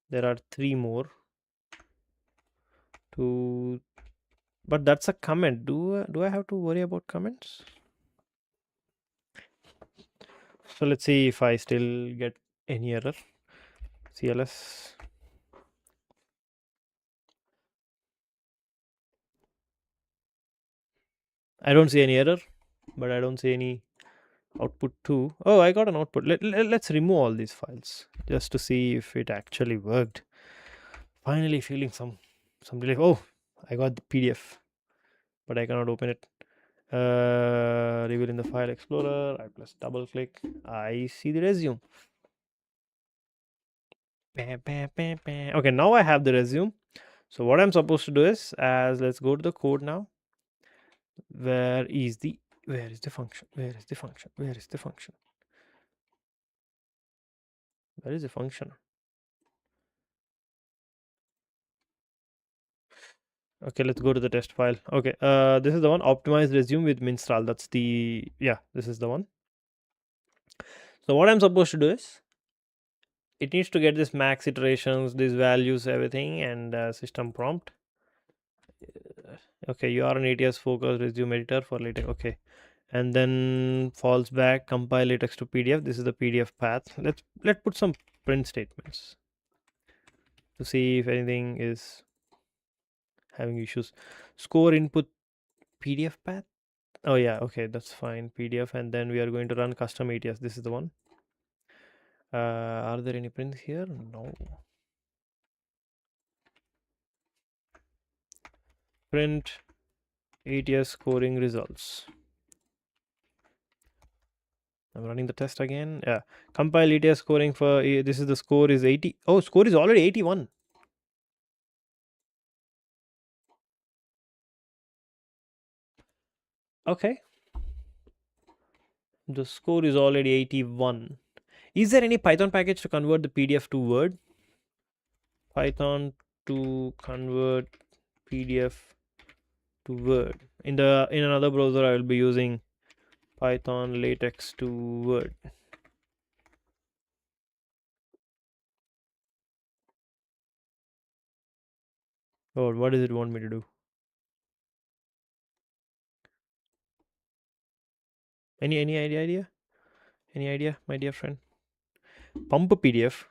There are three more. To, but that's a comment. Do I have to worry about comments? So let's see if I still get any error. CLS. I don't see any error, but I don't see any output too. Oh, I got an output. Let's remove all these files just to see if it actually worked. Finally feeling some relief. Oh, I got the PDF, but I cannot open it. Reveal in the file explorer. I plus double click. I see the resume. Okay, now I have the resume. So what I'm supposed to do is, as let's go to the code now. Where is the function? Where is the function? Where is the function? Where is the function? Okay, let's go to the test file. Okay, this is the one, optimized resume with Minstrel. That's the, yeah, this is the one. So what I'm supposed to do is, it needs to get this max iterations, these values, everything, and system prompt. Okay, you are an ATS focused resume editor for latex. Okay, and then falls back, compile latex to PDF. This is the PDF path. Let's put some print statements to see if anything is having issues. Score input PDF path. Oh yeah, okay, that's fine. PDF, and then we are going to run custom ATS. This is the one. Are there any prints here? No. Print ATS scoring results. I'm running the test again. Yeah, compile ATS scoring for this is the score is 80. Oh, score is already 81. Okay, the score is already 81. Is there any Python package to convert the PDF to Word? Python to convert PDF to Word. In another browser, I will be using Python latex to Word. Oh, what does it want me to do? Any idea? Any idea, my dear friend? Pump PDF.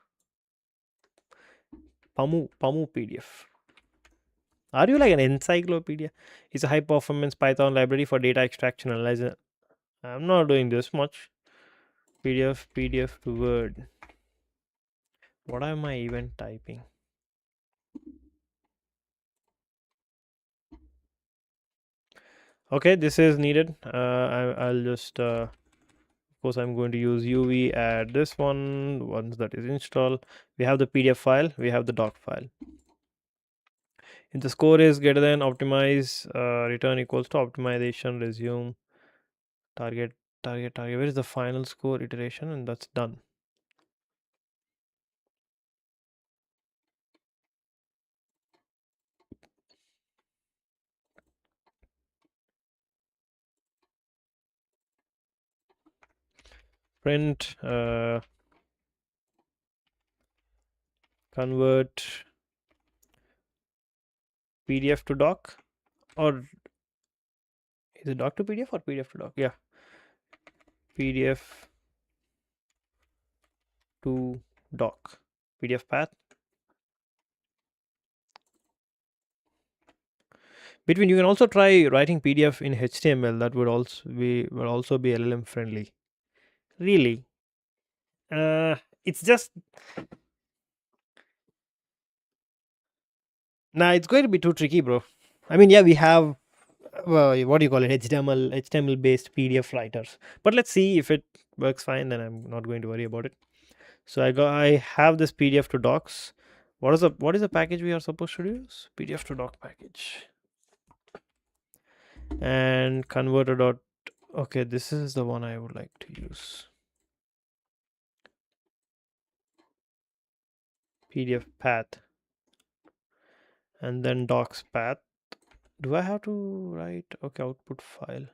Pamu PDF. Are you like an encyclopedia? It's a high performance Python library for data extraction analysis. I'm not doing this much. PDF to Word. What am I even typing? Okay, this is needed. I'll just of course I'm going to use UV, add this one once that is installed. We have the PDF file, we have the doc file. If the score is greater than optimize, return equals to optimization, resume, target. Where is the final score iteration? And that's done. Print, convert PDF to doc, or is it doc to PDF or PDF to doc? Yeah, PDF to doc, PDF path. Between, you can also try writing PDF in HTML. That would also be LLM friendly. Really, it's just it's going to be too tricky, bro. I mean, yeah, we have what do you call it, HTML based PDF writers, but let's see if it works fine. Then I'm not going to worry about it. So I have this PDF to docs. What is the package we are supposed to use? PDF to doc package and converter dot. Okay, this is the one I would like to use. PDF path and then docs path. Do I have to write? Okay, output file.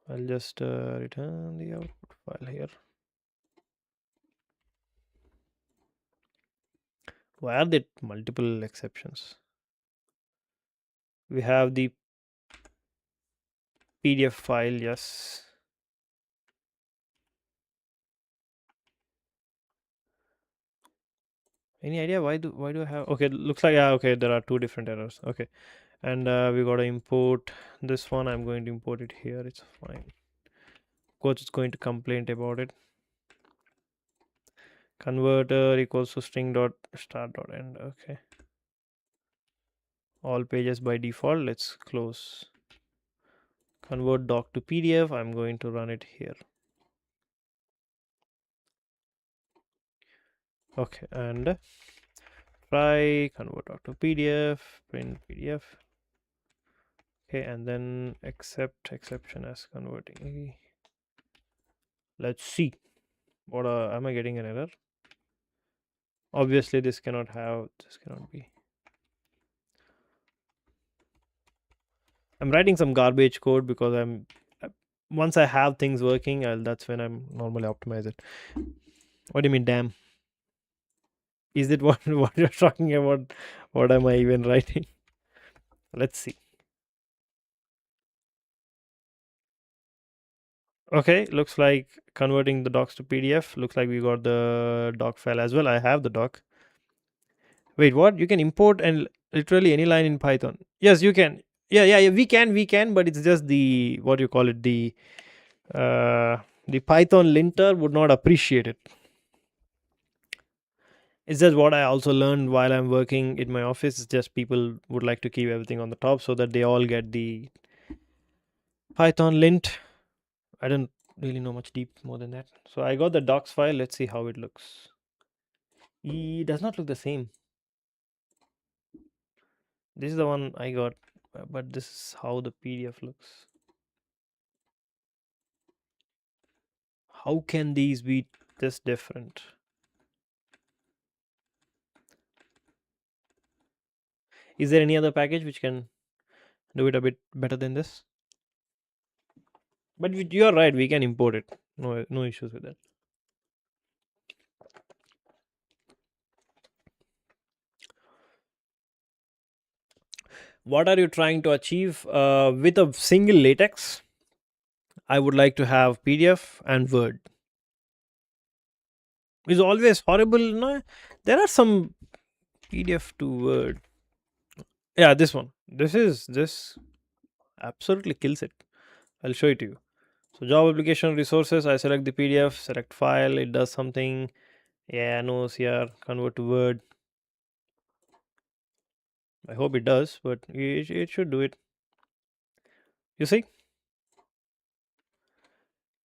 I'll just return the output file here. Why are there multiple exceptions? We have the PDF file, yes. Any idea why do I have? Okay, looks like, yeah, okay, there are two different errors. Okay, and we got to import this one. I'm going to import it here. It's fine. Coach is going to complain about it. Converter equals to string dot start dot end. Okay. All pages by default. Let's close. Convert doc to PDF. I'm going to run it here. Okay, and try convert doc to PDF. Print PDF. Okay, and then accept exception as converting. Let's see. What am I getting an error? Obviously this cannot be. I'm writing some garbage code because once I have things working, that's when I'm normally optimize it. What do you mean, damn? Is it what you're talking about? What am I even writing? Let's see. Okay, looks like converting the docs to PDF. Looks like we got the doc file as well. I have the doc. Wait, what? You can import and literally any line in Python. Yes, you can. Yeah, we can, but it's just the, what you call it, the Python linter would not appreciate it. It's just what I also learned while I'm working in my office. It's just people would like to keep everything on the top so that they all get the Python lint. I don't really know much deep more than that. So I got the docs file. Let's see how it looks. It does not look the same. This is the one I got, but this is how the PDF looks. How can these be this different? Is there any other package which can do it a bit better than this? But you are right, we can import it. No issues with that. What are you trying to achieve with a single latex? I would like to have PDF and Word. It's always horrible. No, there are some PDF to Word. Yeah, this one. This absolutely kills it. I'll show it to you. So job application resources, I select the PDF, select file, it does something. Yeah, no CR, convert to Word. I hope it does, but it should do it. You see,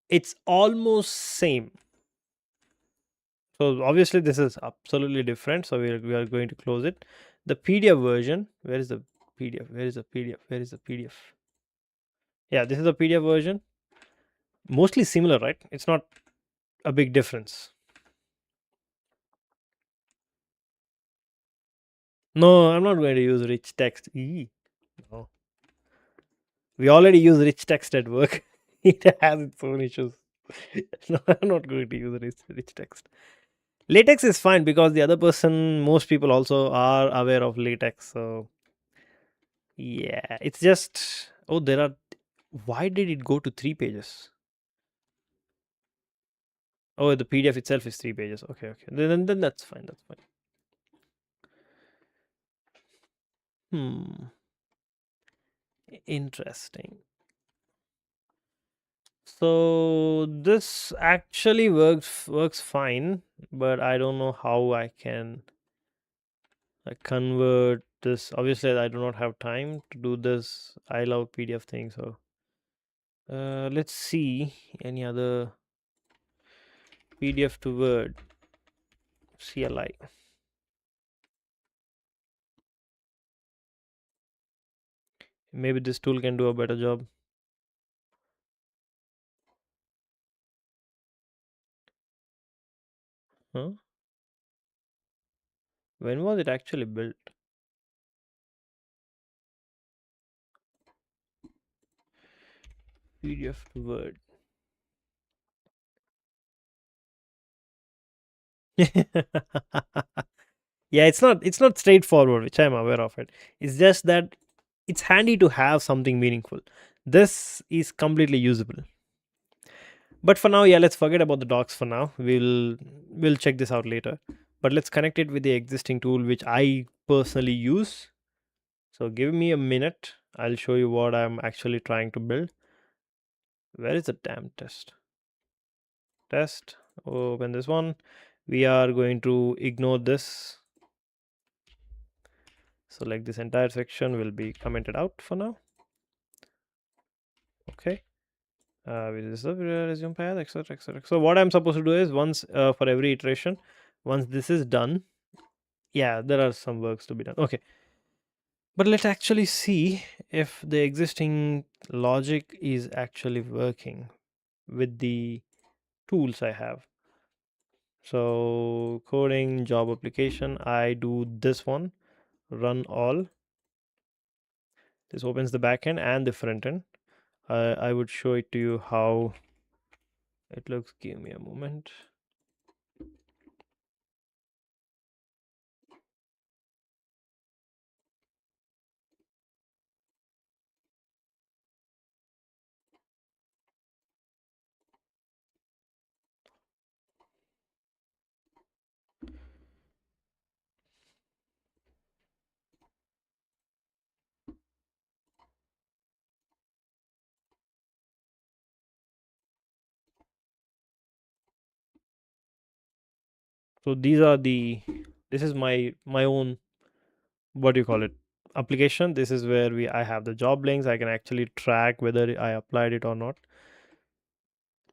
it's almost same. So obviously this is absolutely different. So we are going to close it. The PDF version, where is the PDF? Where is the PDF? Where is the PDF? Yeah, this is the PDF version. Mostly similar, right? It's not a big difference. No, I'm not going to use rich text. No. We already use rich text at work. It has its own issues. No, I'm not going to use rich text. Latex is fine because the other person, most people also are aware of latex. So yeah, it's just, oh, there are, why did it go to 3 pages? Oh, the PDF itself is 3 pages. Okay, okay. Then that's fine. That's fine. Interesting. So this actually works fine, but I don't know how I can convert this. Obviously, I do not have time to do this. I love PDF thing. So let's see any other PDF to Word CLI. Maybe this tool can do a better job. Huh? When was it actually built? PDF to Word. Yeah, it's not straightforward, which I'm aware of it. It's just that it's handy to have something meaningful. This is completely usable. But for now, yeah, let's forget about the docs for now. We'll check this out later. But let's connect it with the existing tool which I personally use. So give me a minute. I'll show you what I'm actually trying to build. Where is the damn test? Test. Open this one. We are going to ignore this. So like this entire section will be commented out for now. Okay. This is the resume path, etc, etc. So what I'm supposed to do is once for every iteration, once this is done, yeah, there are some works to be done. Okay, but let's actually see if the existing logic is actually working with the tools I have. So coding, job application, I do this one, run all. This opens the backend and the front end. I would show it to you how it looks. Give me a moment. So these are the, this is my own, what do you call it, application. This is where I have the job links. I can actually track whether I applied it or not.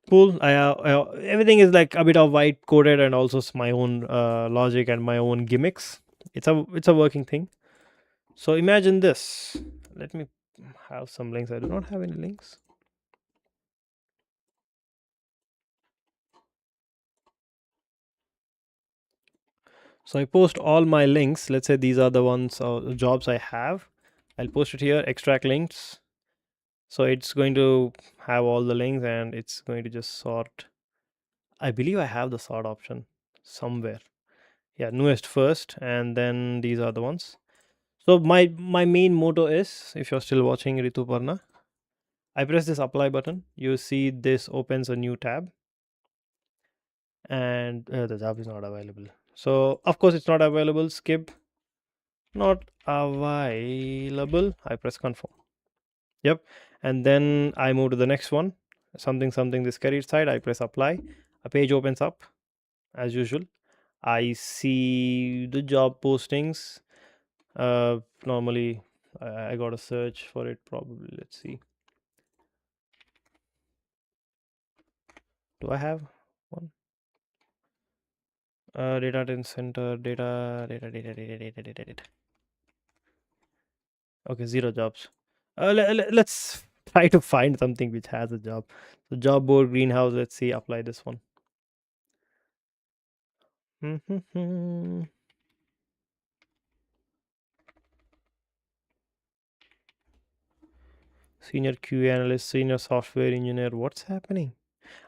Cool. Everything is like a bit of white coded and also my own logic and my own gimmicks. It's a working thing. So imagine this. Let me have some links. I do not have any links. So I post all my links. Let's say these are the ones jobs I have. I'll post it here, extract links. So it's going to have all the links and it's going to just sort. I believe I have the sort option somewhere. Yeah, newest first, and then these are the ones. So my main motto is, if you're still watching Rituparna, I press this apply button. You see this opens a new tab, and the job is not available. So of course it's not available. Skip. Not available. I press confirm. Yep. And then I move to the next one. Something this career side. I press apply. A page opens up as usual. I see the job postings. Normally, I got to search for it. Probably. Let's see. Do I have one? Data center, data. Okay, zero jobs. Let's try to find something which has a job. So job board, greenhouse. Let's see. Apply this one. Senior QA analyst, senior software engineer. What's happening?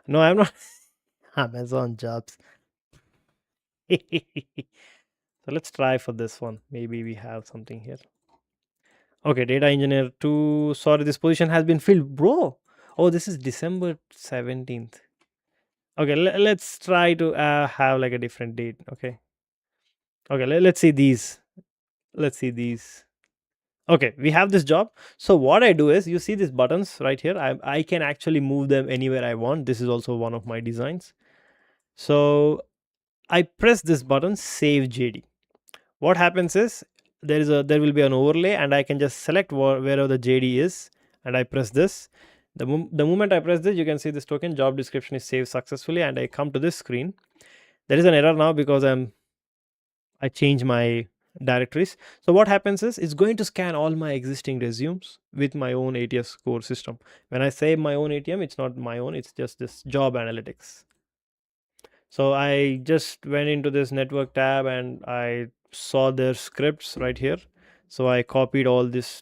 No, I'm not. Amazon jobs. So let's try for this one. Maybe we have something here. Okay, data engineer 2. Sorry, this position has been filled, bro. Oh, this is December 17th. Okay, let's try to have like a different date. Okay. Okay, let's see these. Let's see these. Okay, we have this job. So what I do is, you see these buttons right here. I can actually move them anywhere I want. This is also one of my designs. So I press this button, save JD. What happens is, there will be an overlay, and I can just select wherever the JD is, and I press this. The moment I press this, you can see this token job description is saved successfully, and I come to this screen. There is an error now because I change my directories. So what happens is, it's going to scan all my existing resumes with my own ATS core system. When I say my own ATM, it's not my own, it's just this job analytics. So I just went into this network tab and I saw their scripts right here. So I copied all this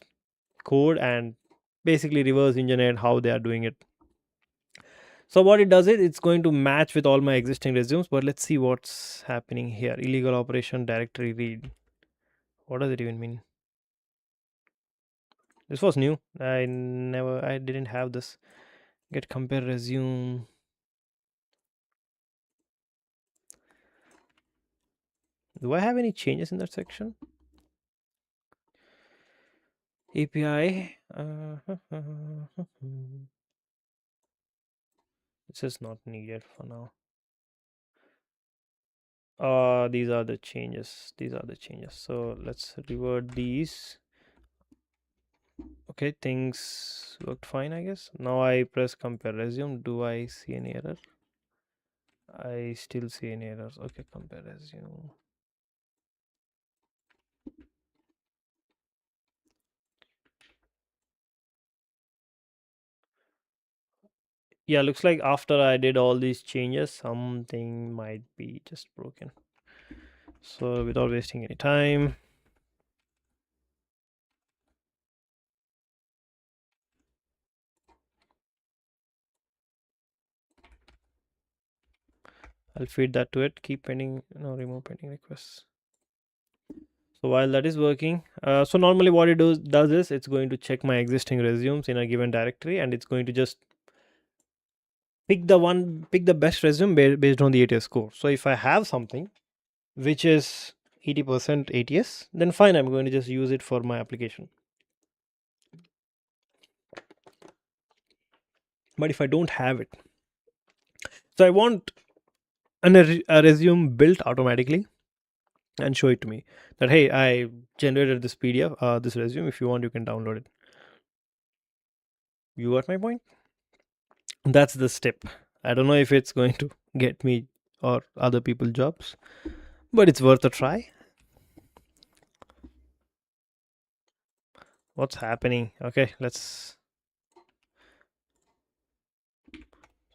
code and basically reverse engineered how they are doing it. So what it does is, it's going to match with all my existing resumes. But let's see what's happening here. Illegal operation directory read. What does it even mean? This was new. I didn't have this. Get compare resume. Do I have any changes in that section? API. This is not needed for now. These are the changes. These are the changes. So let's revert these. Okay, things worked fine, I guess. Now I press compare resume. Do I see any error? I still see any errors. Okay, compare resume. Yeah, looks like after I did all these changes, something might be just broken. So without wasting any time, I'll feed that to it. Keep pending, no, remove pending requests. So while that is working, so normally what it does is, it's going to check my existing resumes in a given directory, and it's going to just pick the best resume based on the ATS score. So if I have something which is 80% ATS, then fine, I'm going to just use it for my application. But if I don't have it, so I want a resume built automatically and show it to me that, hey, I generated this PDF, this resume. If you want, you can download it. You got my point? That's the step. I don't know if it's going to get me or other people jobs, but it's worth a try. What's happening? Okay, let's.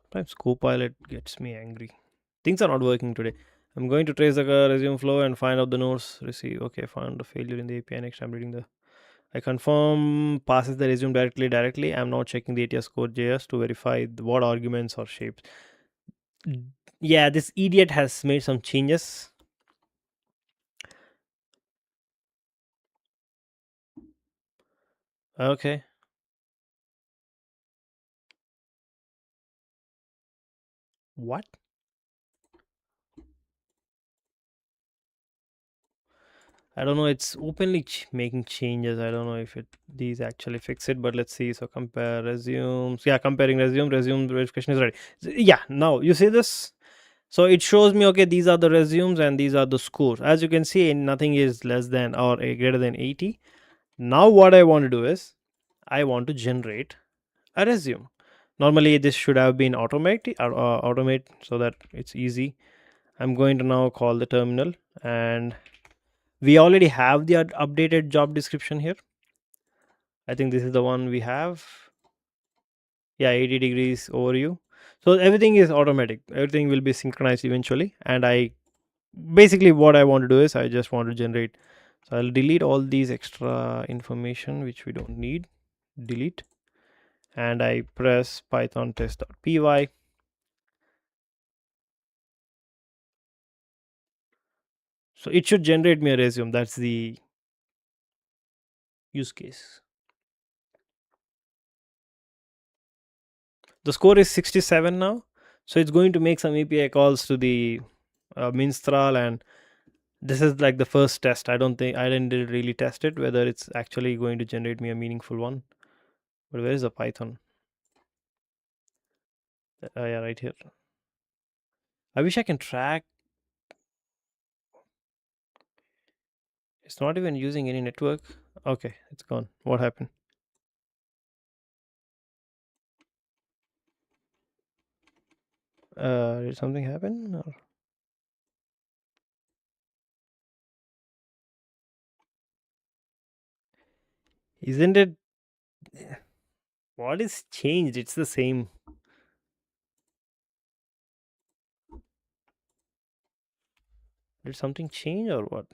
Sometimes Copilot gets me angry. Things are not working today. I'm going to trace the resume flow and find out the nodes receive. Okay, found a failure in the API. Next, I'm reading the. I confirm passes the resume directly. I'm not checking the ATS code JS to verify what arguments or shapes. Yeah, this idiot has made some changes. Okay. What? I don't know. It's openly making changes. I don't know if these actually fix it, but let's see. So compare resumes. Yeah, comparing resume verification is ready. Yeah, now you see this. So it shows me, okay, these are the resumes and these are the scores. As you can see, nothing is less than or greater than 80. Now what I want to do is I want to generate a resume. Normally this should have been automate so that it's easy. I'm going to now call the terminal, and we already have the updated job description here. I think this is the one we have. Yeah, 80 degrees overview. So everything is automatic. Everything will be synchronized eventually. And I basically what I want to do is I just want to generate. So I'll delete all these extra information which we don't need. Delete. And I press python test.py. So it should generate me a resume. That's the use case. The score is 67 now. So it's going to make some API calls to the Minstrel, and this is like the first test. I didn't really test it whether it's actually going to generate me a meaningful one. But where is the Python? Yeah, right here. I wish I can track. It's not even using any network. Okay, it's gone. What happened? Did something happen? Or isn't it? What is changed? It's the same. Did something change or what?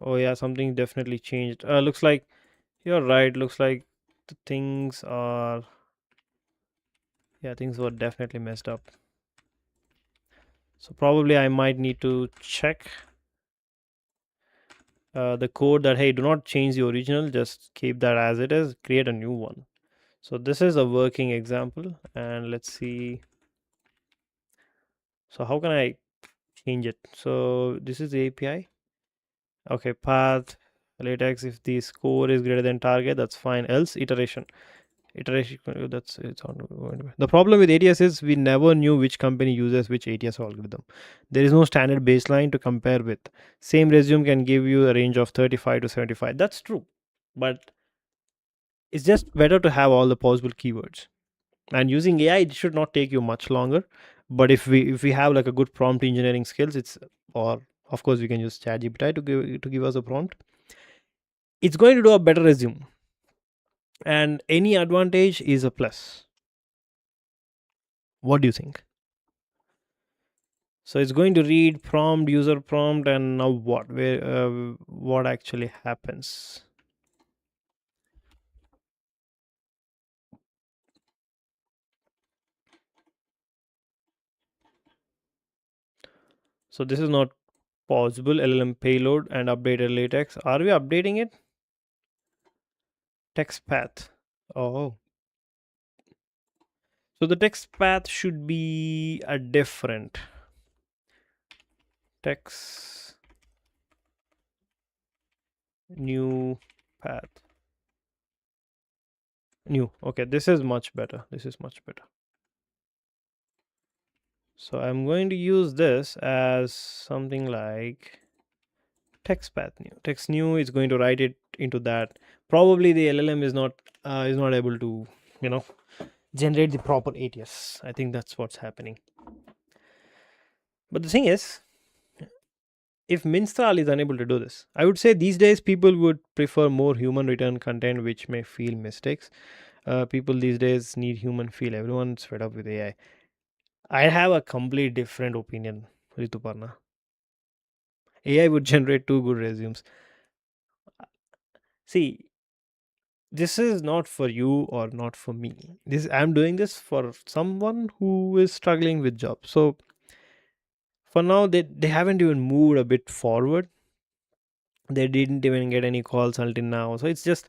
Oh yeah, something definitely changed. Looks like you're right. Looks like the things are. Yeah, things were definitely messed up. So probably I might need to check the code that, hey, do not change the original, just keep that as it is, create a new one. So this is a working example, and let's see. So how can I change it? So this is the API. Okay, path latex. If the score is greater than target, that's fine. Else iteration, that's it's on going to be. The problem with ATS is we never knew which company uses which ATS algorithm. There is no standard baseline to compare with. Same resume can give you a range of 35 to 75. That's true, but it's just better to have all the possible keywords. And using AI, it should not take you much longer. But if we have like a good prompt engineering skills, it's, or of course we can use ChatGPT to give us a prompt. It's going to do a better resume, and any advantage is a plus. What do you think? So it's going to read prompt, user prompt, and now what actually happens? So this is not possible. LLM payload and updated latex. Are we updating it? Text path. Oh, so the text path should be a different text new path. New. Okay, this is much better. This is much better. So I'm going to use this as something like text path new. Text new is going to write it into that. Probably the LLM is not able to, you know, generate the proper ATS. I think that's what's happening. But the thing is, if Minstrel is unable to do this, I would say these days people would prefer more human written content which may feel mistakes. People these days need human feel. Everyone's fed up with AI. I have a complete different opinion, Rituparna. AI would generate two good resumes. See, this is not for you or not for me. This I'm doing this for someone who is struggling with job. So for now, they haven't even moved a bit forward. They didn't even get any calls until now. So it's just,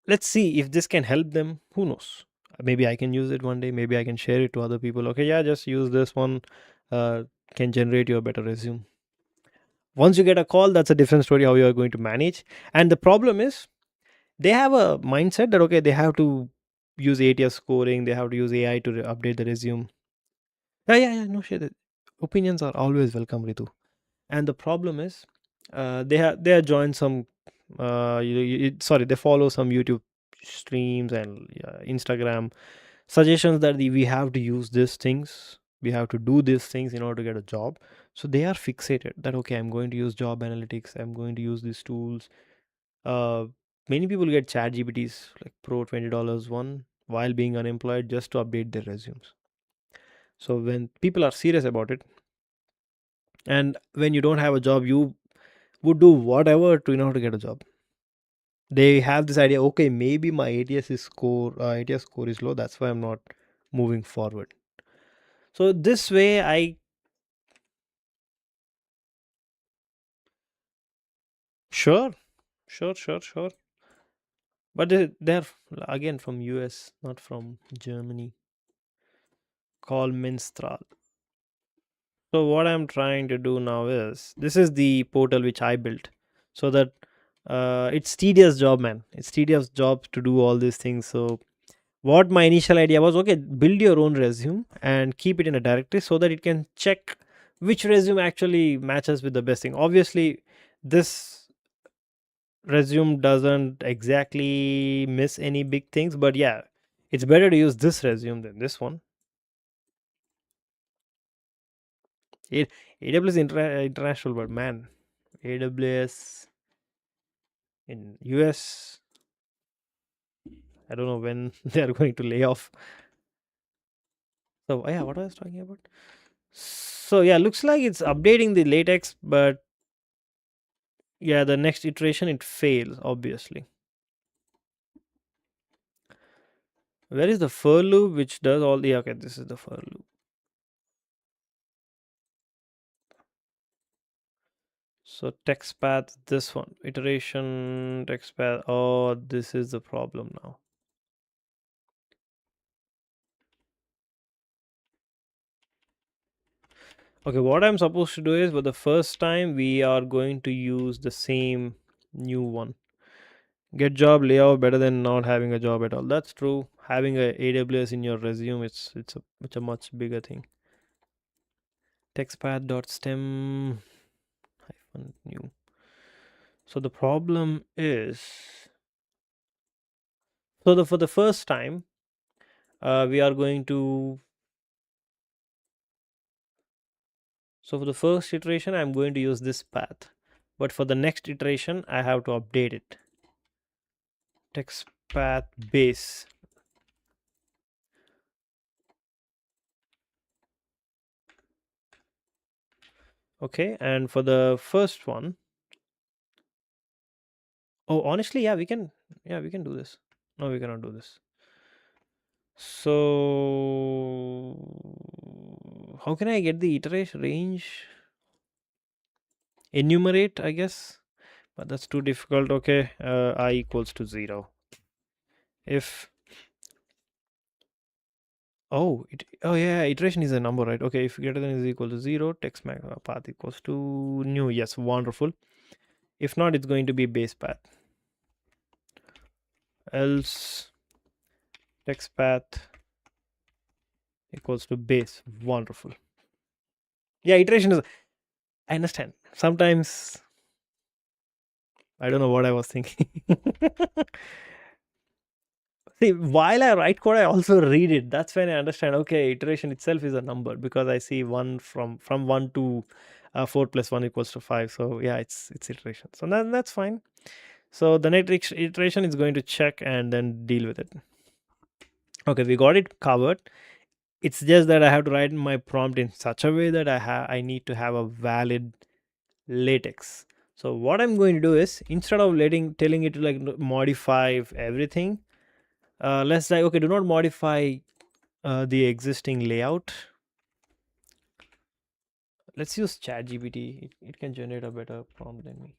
let's see if this can help them. Who knows? Maybe I can use it one day. Maybe I can share it to other people. Okay, yeah, just use this one. Can generate you a better resume. Once you get a call, that's a different story how you are going to manage. And the problem is, they have a mindset that okay, they have to use ATS scoring, they have to use AI to update the resume. Yeah, no shit. Opinions are always welcome, Ritu. And the problem is, they have joined some sorry, they follow some YouTube streams and Instagram suggestions that we have to use these things, we have to do these things in order to get a job. So they are fixated that okay, I'm going to use job analytics, I'm going to use these tools. uh Many people get chat GPTs like pro $20 one while being unemployed just to update their resumes. So when people are serious about it, and when you don't have a job, you would do whatever to in order to get a job. They have this idea, okay, maybe my ATS score is low, that's why I'm not moving forward. So this way I sure sure, but they're again from US, not from Germany. Call Minstral. So what I'm trying to do now is, this is the portal which I built, so that it's tedious job, man. It's tedious job to do all these things. So what my initial idea was, okay, build your own resume and keep it in a directory so that it can check which resume actually matches with the best thing. Obviously, this resume doesn't exactly miss any big things, but yeah, it's better to use this resume than this one. It AWS international, but man, AWS in US, I don't know when they are going to lay off. So yeah, what I was talking about. So yeah, looks like it's updating the latex, but yeah, the next iteration it fails, obviously. Where is the for loop which does all the, okay, this is the for loop. So text path, this one, iteration, text path. Oh, this is the problem now. Okay, what I'm supposed to do is, for the first time, we are going to use the same new one. Get job layout better than not having a job at all. That's true. Having a AWS in your resume, it's a much bigger thing. Textpath.stem hyphen new. So the problem is, for the first time, we are going to. So for the first iteration, I'm going to use this path, but for the next iteration, I have to update it. Text path base. Okay, and for the first one, oh, honestly, yeah, we can, do this. No, we cannot do this. So how can I get the iteration range? Enumerate, I guess, but that's too difficult. Okay, I equals to 0. If oh yeah, iteration is a number, right? Okay, if greater than is equal to 0, text path equals to new. Yes, wonderful. If not, it's going to be base path. Else text path equals to base. Wonderful. Yeah, iteration is, I understand. Sometimes I don't know what I was thinking. See, while I write code, I also read it. That's when I understand. Okay, iteration itself is a number, because I see one from 1 to 4 plus 1 equals to 5. So yeah, it's iteration. So that's fine. So the next iteration is going to check and then deal with it. Okay, we got it covered. It's just that I have to write my prompt in such a way that I need to have a valid latex. So what I'm going to do is, instead of telling it to like modify everything, let's say, okay, do not modify the existing layout. Let's use ChatGPT. It can generate a better prompt than me.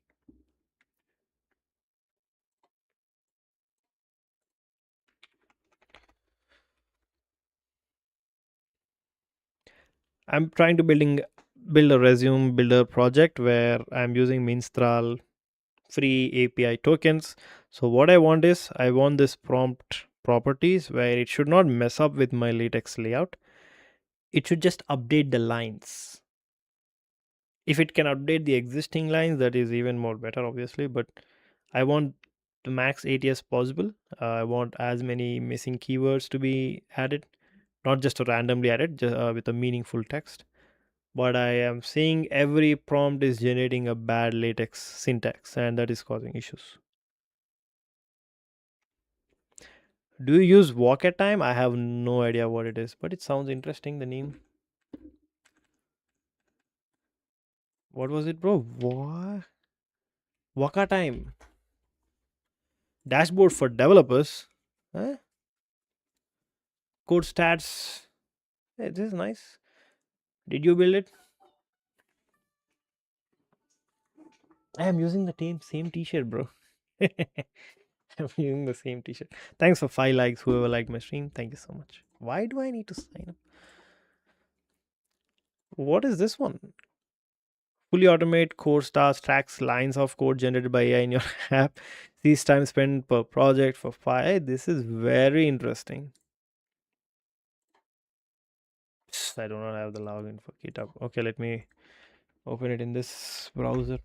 I'm trying to build a resume builder project where I'm using Minstrel free API tokens. So what I want is I want this prompt properties where it should not mess up with my latex layout. It should just update the lines. If it can update the existing lines, that is even more better, obviously. But I want the max ATS possible. I want as many missing keywords to be added, not just randomly added, just, with a meaningful text. But I am seeing every prompt is generating a bad latex syntax, and that is causing issues. Do you use walk at time? I have no idea what it is, but it sounds interesting. The name. What was it, bro? What? Waka time. Dashboard for developers. Huh? Code stats. Hey, this is nice. Did you build it? I am using the same t-shirt, bro. I'm using the same t-shirt. Thanks for 5 likes, whoever liked my stream. Thank you so much. Why do I need to sign up? What is this one? Fully automate core stars tracks lines of code generated by AI in your app. These time spent per project for 5. This is very interesting. I do not have the login for GitHub. Okay, let me open it in this browser.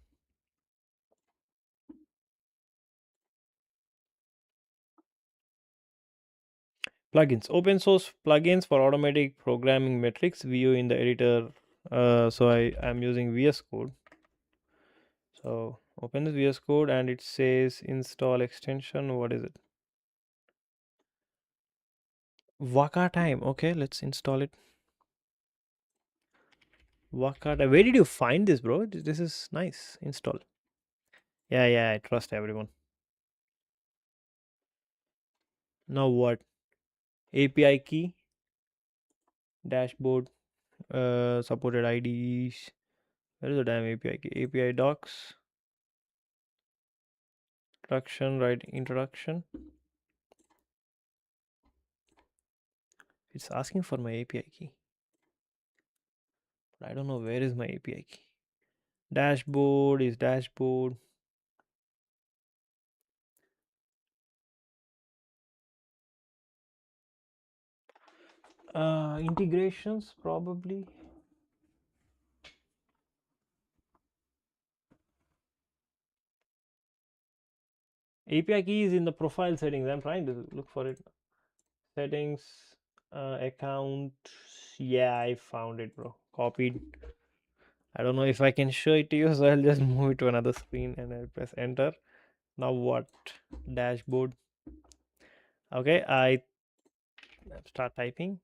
Plugins. Open source plugins for automatic programming metrics. View in the editor. So I am using VS Code. So open this VS Code and it says install extension. What is it? Waka time. Okay, let's install it. Waka time. Where did you find this, bro? This is nice. Install. Yeah, I trust everyone. Now what? API key, dashboard, supported IDs. Where is the damn API key? API docs, introduction, right? Introduction. It's asking for my API key. But I don't know where is my API key. Dashboard is dashboard. Integrations probably. API key is in the profile settings. I'm trying to look for it. Settings, account. Yeah, I found it, bro. Copied. I don't know if I can show it to you, so I'll just move it to another screen and I'll press enter. Now what? Dashboard. Okay, I start typing.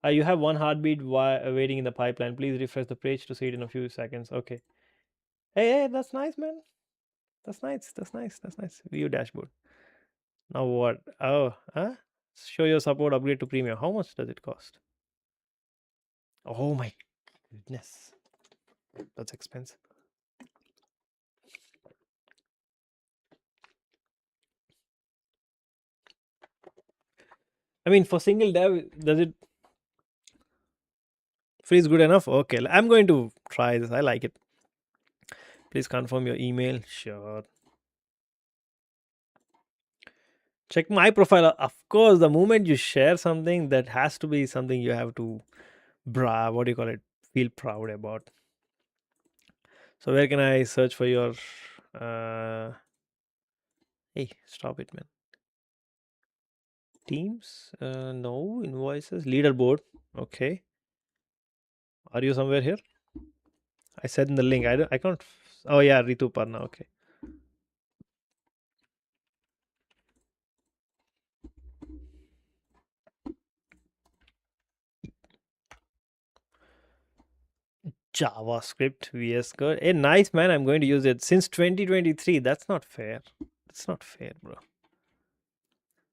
You have one heartbeat waiting in the pipeline. Please refresh the page to see it in a few seconds. Okay. Hey, that's nice, man. That's nice. That's nice. That's nice. View dashboard. Now what? Oh, huh? Show your support upgrade to premium. How much does it cost? Oh my goodness. That's expensive. I mean, for single dev, does it freeze good enough? Okay, I'm going to try this. I like it. Please confirm your email. Sure. Check my profile. Of course, the moment you share something, that has to be something you have to what do you call it? Feel proud about. So where can I search for your hey, stop it, man. Teams? No. Invoices. Leaderboard. Okay. Are you somewhere here? I said in the link. I can't. Oh yeah, Ritu Parna. Okay. JavaScript VS Code. Hey, nice, man. I'm going to use it since 2023. That's not fair. That's not fair, bro.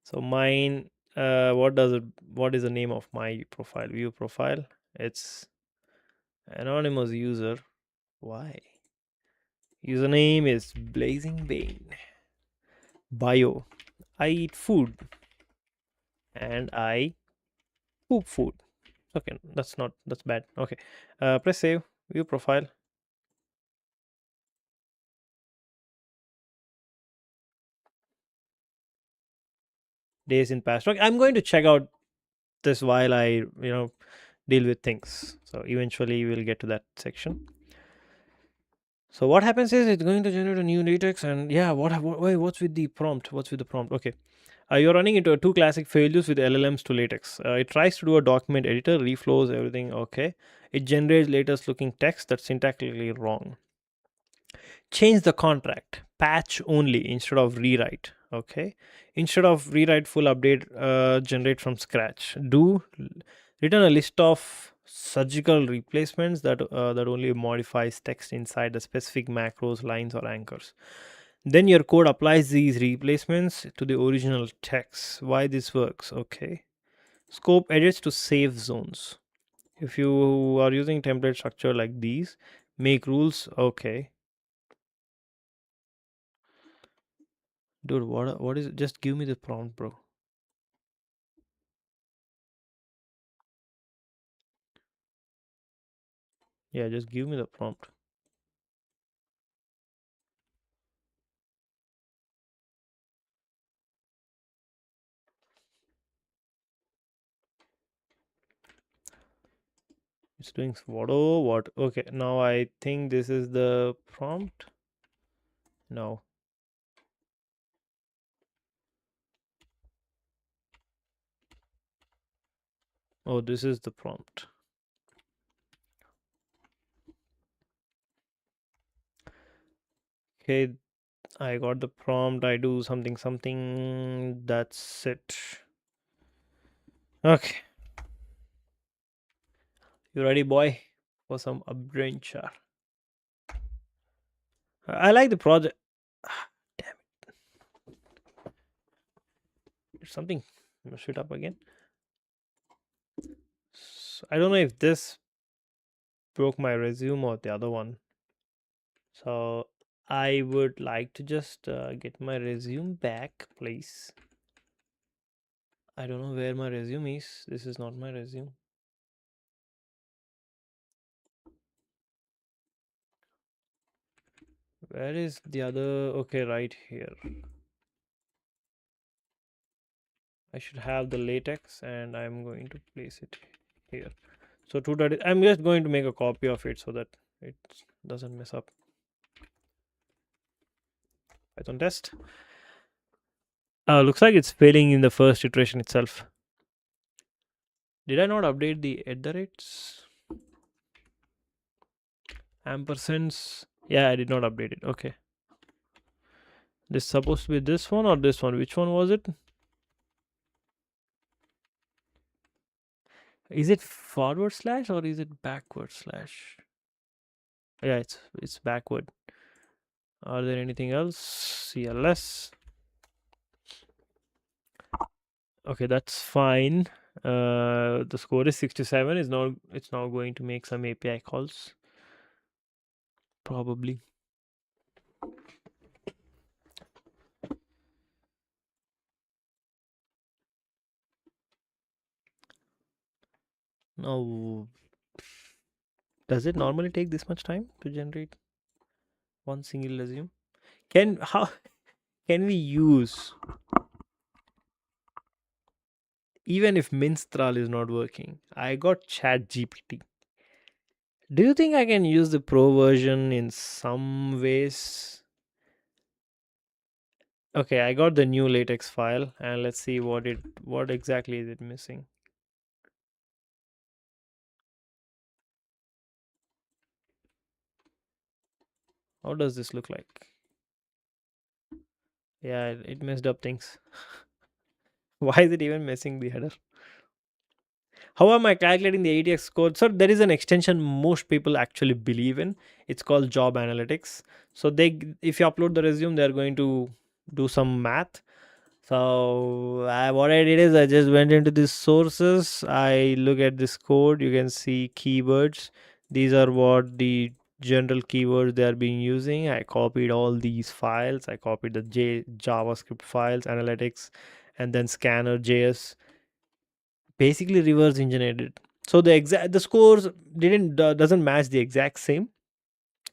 So mine. What does it? What is the name of my profile? View profile. It's anonymous user. Why? Username is Blazing Bane. Bio. I eat food and I Poop food. Okay, that's not, that's bad. Okay, press save. View profile. Days in past. Okay, I'm going to check out this while I deal with things. So eventually we'll get to that section. So what happens is it's going to generate a new latex, and yeah, what's with the prompt? What's with the prompt? Okay, you're running into two classic failures with LLMs to latex. It tries to do a document editor, reflows everything. Okay, it generates latex looking text that's syntactically wrong. Change the contract, patch only instead of rewrite. Okay, instead of rewrite full update, generate from scratch. Do return a list of surgical replacements that only modifies text inside the specific macros, lines, or anchors. Then your code applies these replacements to the original text. Why this works? Okay, scope edits to safe zones. If you are using template structure like these, make rules. Okay, dude, what is it? Just give me the prompt, bro. Yeah, just give me the prompt. It's doing what? Oh, what? Okay, now I think this is the prompt. No. Oh, this is the prompt. Okay, I got the prompt. I do something, something. That's it. Okay, you ready, boy, for some adventure? I like the project. Damn it! Something mess it up again. I don't know if this broke my resume or the other one. So I would like to just get my resume back, please. I don't know where my resume is. This is not my resume. Where is the other? Okay, right here. I should have the latex, and I'm going to place it here. So to that, I'm just going to make a copy of it so that it doesn't mess up. Python test. Looks like it's failing in the first iteration itself. Did I not update the at the rates? Ampersands. Yeah, I did not update it. Okay. This supposed to be this one or this one? Which one was it? Is it forward slash or is it backward slash? Yeah, it's backward. Are there anything else? CLS. Okay, that's fine. The score is 67. Is now it's now going to make some API calls. Probably. Now, does it normally take this much time to generate one single resume? How can we use, even if Minstral is not working? I got Chat GPT. Do you think I can use the pro version in some ways? Okay, I got the new latex file, and let's see what exactly is it missing. How does this look like? Yeah, it messed up things. Why is it even missing the header? How am I calculating the ATX code? So there is an extension most people actually believe in. It's called job analytics. So if you upload the resume, they're going to do some math. So what I did is I just went into these sources. I look at this code. You can see keywords. These are what the general keywords they are being using. I copied all these files. I copied the JavaScript files, analytics, and then scanner JS. basically reverse engineered it. So the scores didn't doesn't match the exact same.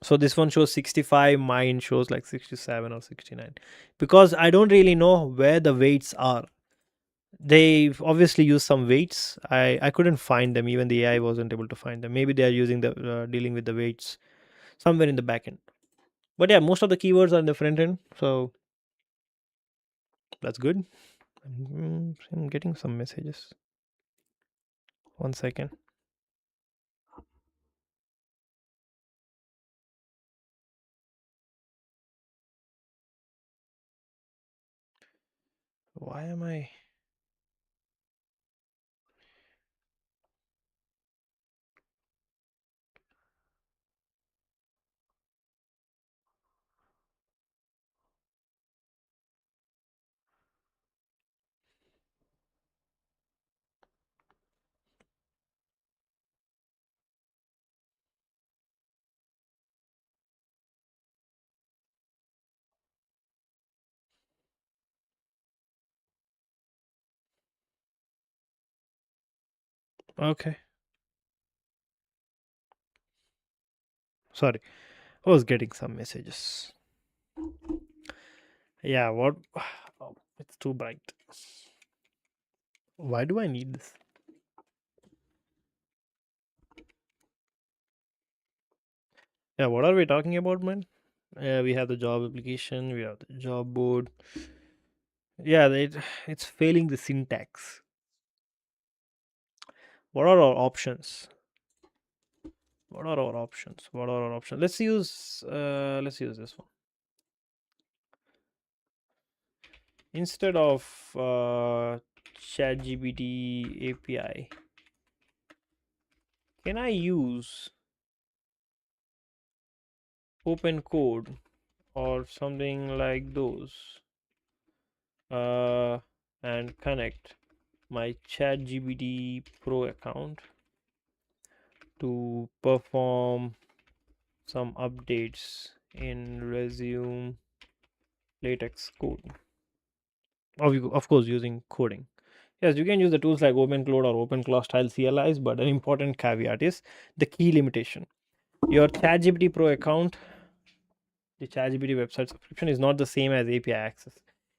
So this one shows 65, mine shows like 67 or 69, because I don't really know where the weights are. They obviously use some weights. I couldn't find them. Even the AI wasn't able to find them. Maybe they are using the dealing with the weights somewhere in the back end. But yeah, most of the keywords are in the front end, so that's good. I'm getting some messages. 1 second. Why am I? Okay, sorry. I was getting some messages. Yeah, what? Oh, it's too bright. Why do I need this? Yeah, what are we talking about, man? We have the job application, we have the job board. Yeah, it's failing the syntax. What are our options? What are our options? What are our options? Let's use this one. Instead of ChatGPT API, can I use open code or something like those, uh, and connect my ChatGPT Pro account to perform some updates in resume latex code? Of course, using coding. Yes, you can use the tools like OpenCloud or OpenClaw style CLIs, but an important caveat is the key limitation. Your ChatGPT Pro account, the ChatGPT website subscription, is not the same as API access.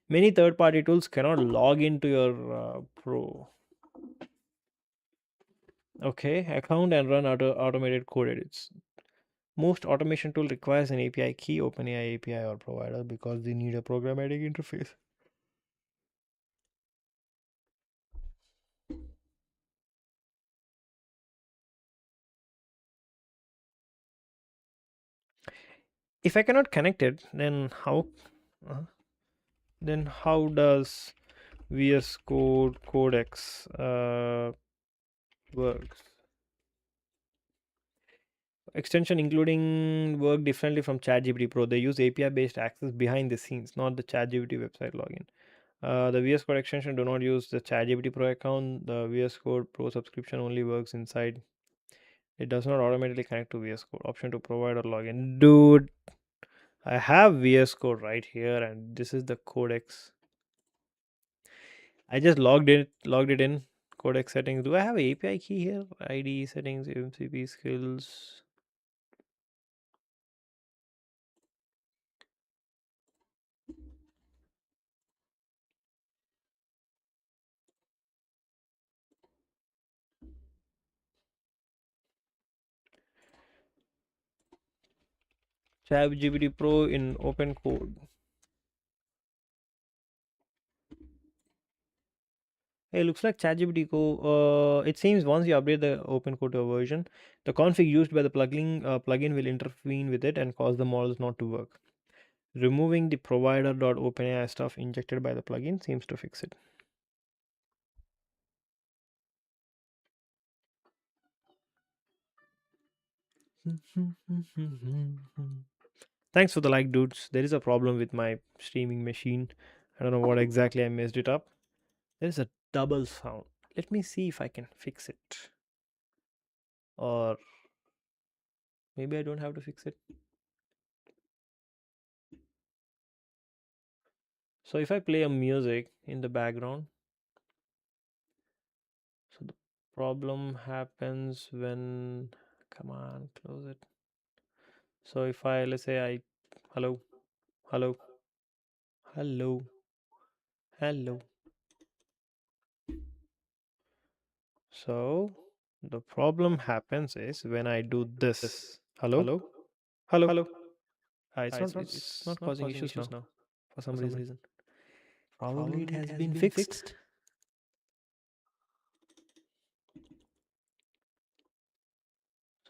Many third party tools cannot log into your Pro account and run automated code edits. Most automation tool requires an API key, OpenAI API or provider, because they need a programmatic interface. If I cannot connect it, then uh, how does VS Code Codex works? Extension including work differently from ChatGPT Pro. They use API based access behind the scenes, not the ChatGPT website login. The VS Code extension do not use the ChatGPT Pro account. The VS Code Pro subscription only works inside. It does not automatically connect to VS Code. Option to provide or login. Dude, I have VS Code right here, and this is the codex. I just logged it in. Codex settings. Do I have a API key here? ID settings, MCP skills. ChatGPT Pro in open code. Hey, looks like ChatGPT it seems once you update the open code to a version, the config used by the plugin will intervene with it and cause the models not to work. Removing the provider.openai stuff injected by the plugin seems to fix it. Thanks for the like, dudes. There is a problem with my streaming machine. I don't know what exactly I messed it up. There is a double sound. Let me see if I can fix it. Or maybe I don't have to fix it. So if I play a music in the background, problem happens when, come on, close it. So if I, let's say I, hello, hello, hello, hello. So the problem happens is when I do this. Hello, hello. It's not causing issues now for some reason. Probably it has been fixed.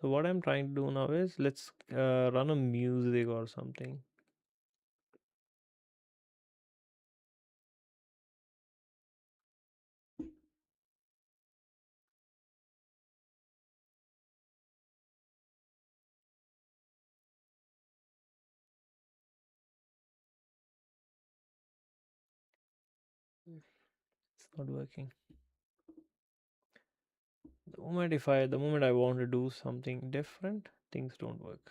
So what I'm trying to do now is let's run a music or something. It's not working. The moment I want to do something different, things don't work.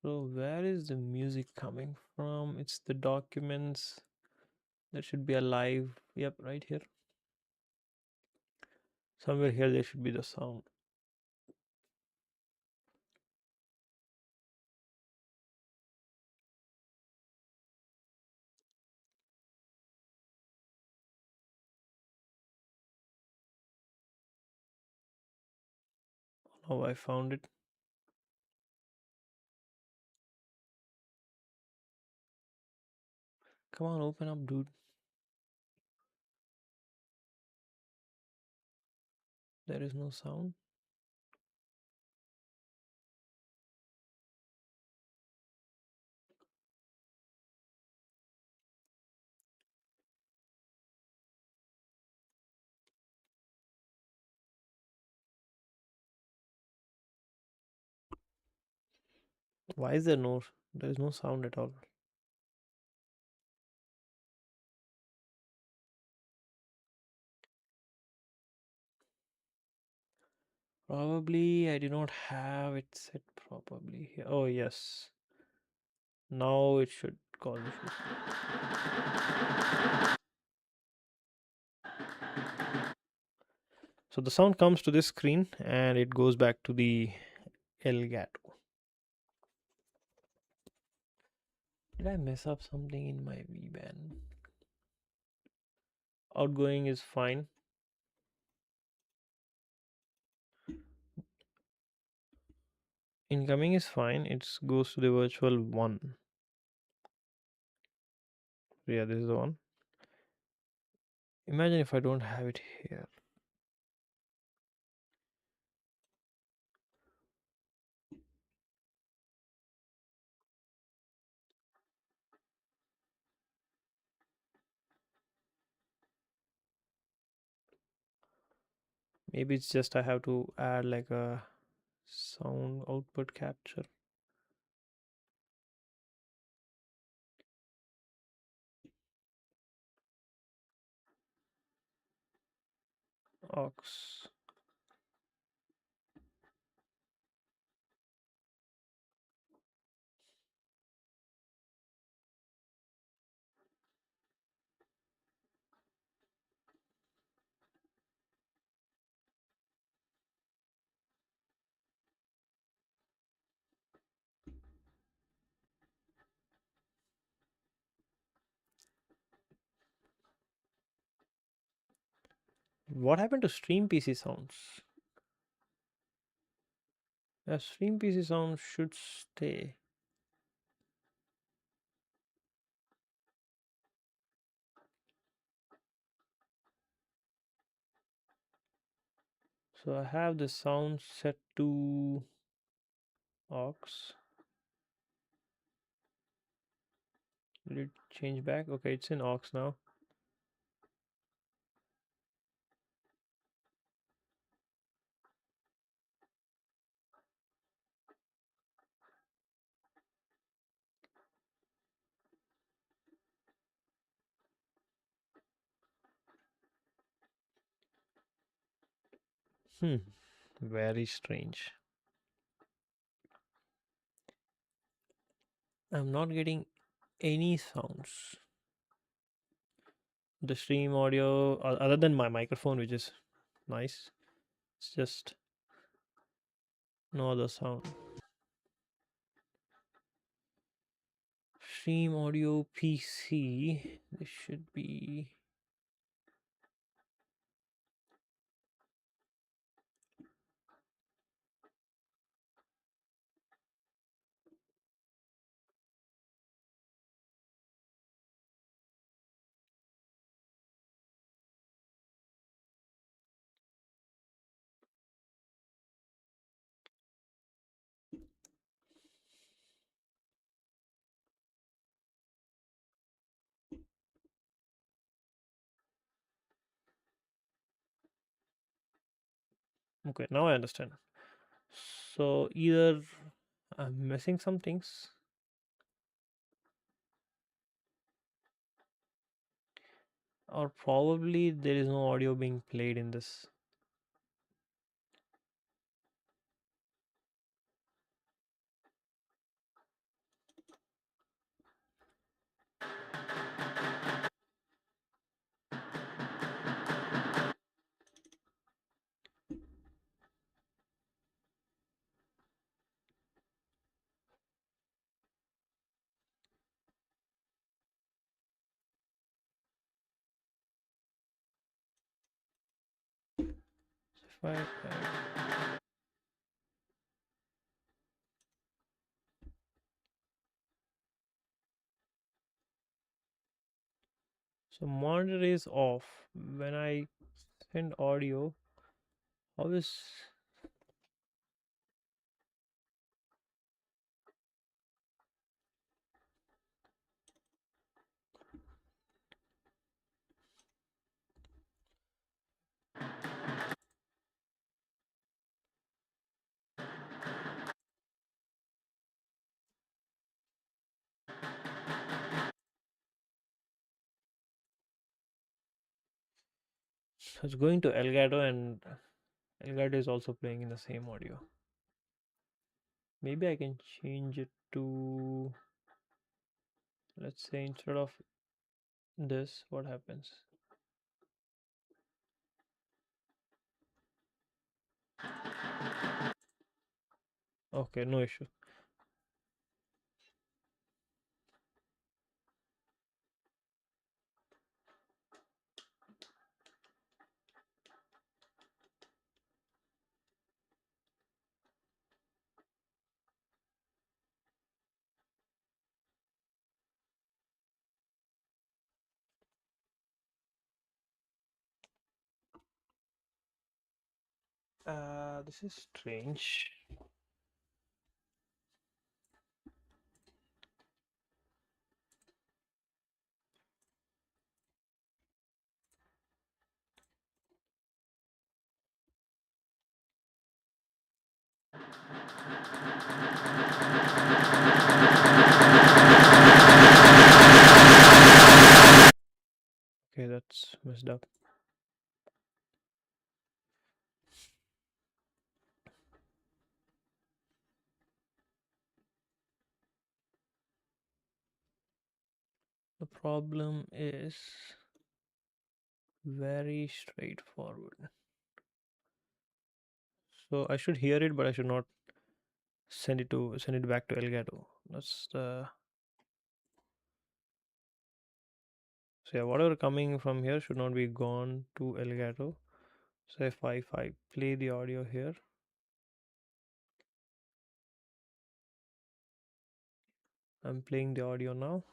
So where is the music coming from? It's the documents. There should be a live. Yep, right here. Somewhere here there should be the sound. Oh, I found it. Come on, open up, dude. There is no sound. Why is there no? There is no sound at all. Probably I do not have it set properly here. Oh yes. Now it should cause issues. So the sound comes to this screen and it goes back to the Elgato. Did I mess up something in my VBAN? Outgoing is fine. Incoming is fine. It goes to the virtual one. Yeah, this is the one. Imagine if I don't have it here. Maybe it's just I have to add like a sound output capture. Aux. What happened to stream PC sounds? Yeah, stream PC sounds should stay. So I have the sound set to aux. Did it change back? Okay, it's in aux now. Very strange. I'm not getting any sounds. The stream audio, other than my microphone, which is nice, it's just no other sound. Stream audio PC. This should be. Okay, now I understand. So either I'm missing some things, or probably there is no audio being played in this. If so monitor is off. When I send audio, how is it's going to Elgato, and Elgato is also playing in the same audio. Maybe I can change it to, let's say, instead of this, what happens? Okay, no issue. This is strange. Okay, that's messed up. The problem is very straightforward. So I should hear it, but I should not send it back to Elgato. That's the, so yeah, whatever coming from here should not be gone to Elgato. So if I play the audio here, I'm playing the audio now.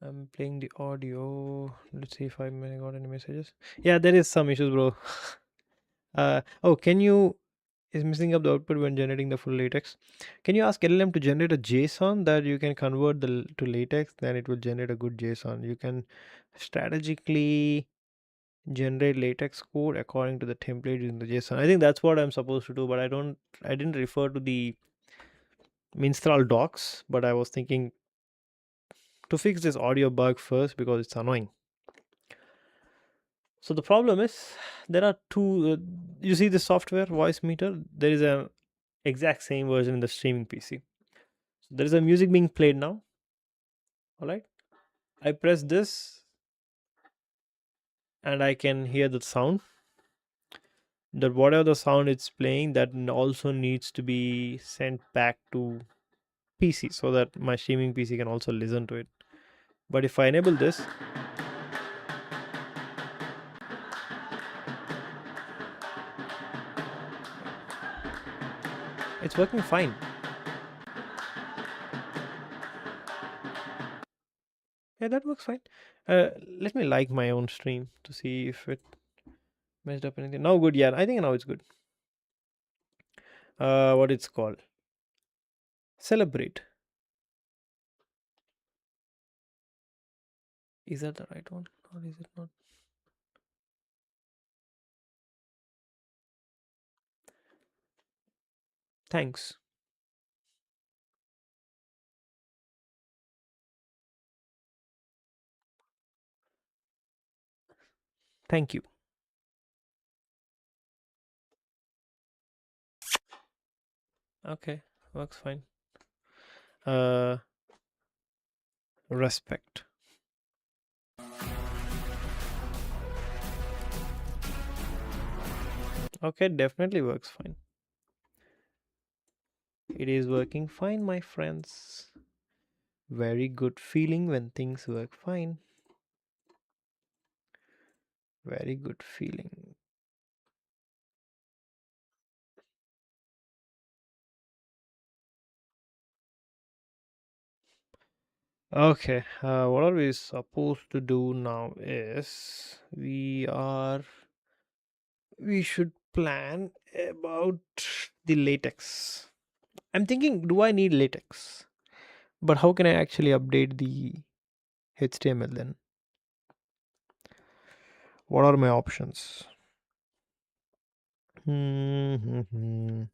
I'm playing the audio. Let's see if I got any messages. Yeah, there is some issues, bro. Oh, can you is messing up the output when generating the full latex. Can you ask LLM to generate a JSON that you can convert to latex? Then it will generate a good JSON. You can strategically generate latex code according to the template in the JSON. I think that's what I'm supposed to do, but I didn't refer to the Minstrel docs, but I was thinking to fix this audio bug first because it's annoying. So the problem is there are two. You see the software voice meter. There is a exact same version in the streaming PC. So there is a music being played now. All right. I press this and I can hear the sound. That whatever the sound it's playing, that also needs to be sent back to PC so that my streaming PC can also listen to it. But if I enable this, it's working fine. Yeah, that works fine. Let me like my own stream to see if it messed up anything. Now good, yeah. I think now it's good. What it's called? Celebrate. Is that the right one or is it not? Thanks. Thank you. Okay, works fine. Uh, respect. Okay, definitely works fine. It is working fine, my friends. Very good feeling when things work fine. Very good feeling. Okay, what are we supposed to do now is we should plan about the latex. I'm thinking, do I need latex? But how can I actually update the HTML then? What are my options? Hmm.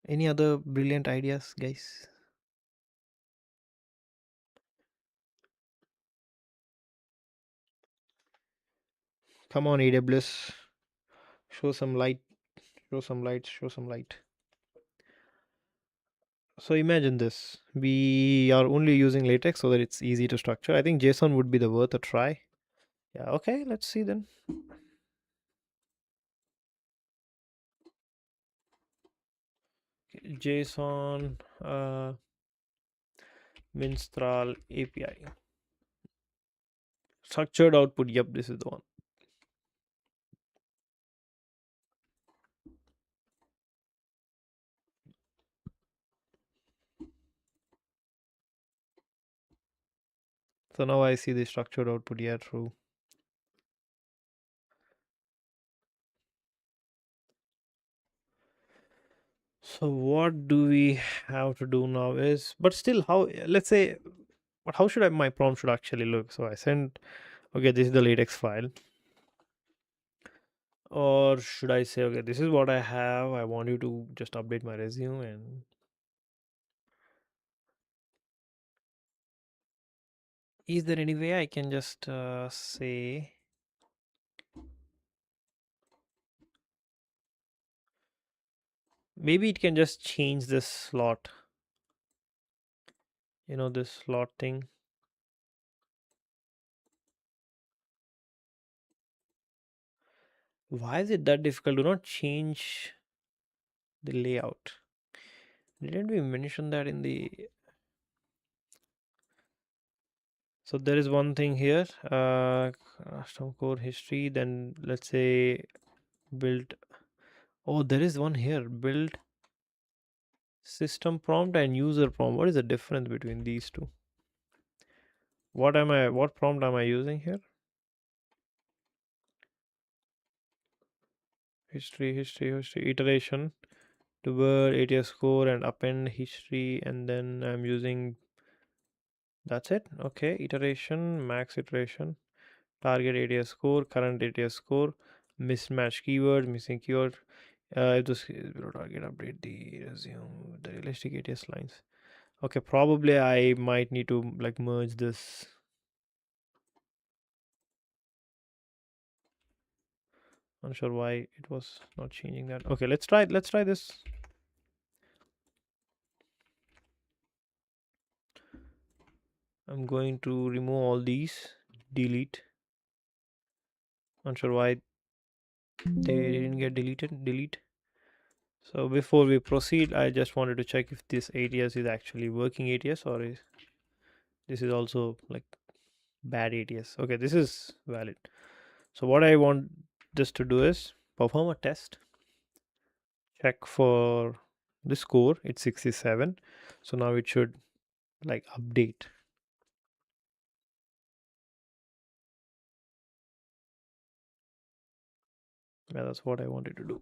Any other brilliant ideas, guys? Come on, AWS. Show some light. Show some light. Show some light. So imagine this. We are only using latex so that it's easy to structure. I think JSON would be the worth a try. Yeah, okay, let's see then. JSON Minstrel API. Structured output. Yep, this is the one. So now I see the structured output. Yeah, true. So what do we have to do now is, but still, how? Let's say, but how should my prompt should actually look? So I send, okay, this is the latex file, or should I say, okay, this is what I have. I want you to just update my resume, and is there any way I can just say, maybe it can just change this slot, this slot thing. Why is it that difficult? Do not change the layout. Didn't we mention that in the? So there is one thing here, custom core history. Then let's say build. Oh, there is one here. Build system prompt and user prompt. What is the difference between these two? What prompt am I using here? History, iteration to word, ATS score, and append history, and then I'm using, that's it. Okay, iteration, max iteration, target ATS score, current ATS score, mismatch keyword, missing keyword. If this is below target, update the resume, the realistic ATS lines. Okay, probably I might need to like merge this. Unsure why it was not changing that. Okay, let's try this. I'm going to remove all these, delete. Unsure why they didn't get deleted. Delete. So before we proceed, I just wanted to check if this ATS is actually working ATS, or is this is also like bad ATS. Okay, this is valid. So what I want this to do is perform a test, check for the score. It's 67. So now it should like update. Yeah, that's what I wanted to do.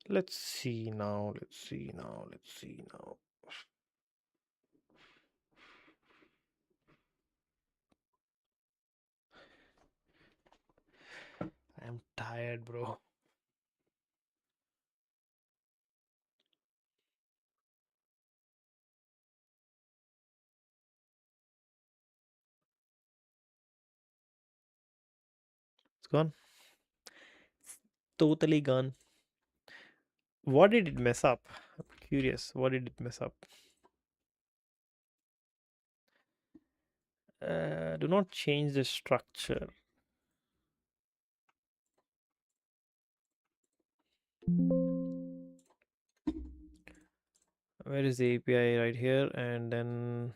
Let's see now. Let's see now. Let's see now. I'm tired, bro. It's gone. It's totally gone. What did it mess up? I'm curious. What did it mess up? Do not change the structure. Where is the API? Right here. And then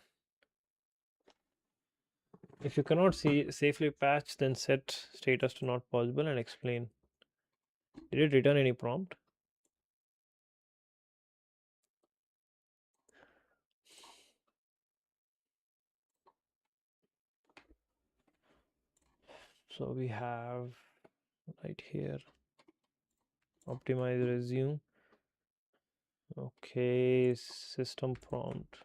if you cannot see safely patch, then set status to not possible and explain. Did it return any prompt? So we have right here optimize resume. Okay, system prompt.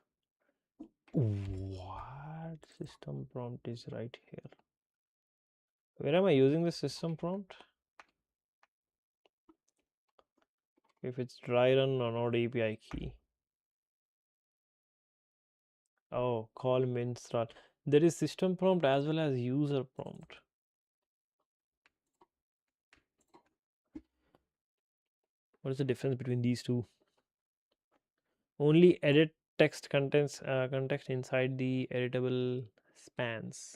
What? System prompt is right here. Where am I using the system prompt? If it's dry run or not API key. Oh, call minstrel. There is system prompt as well as user prompt. What is the difference between these two? Only edit text contents context inside the editable spans.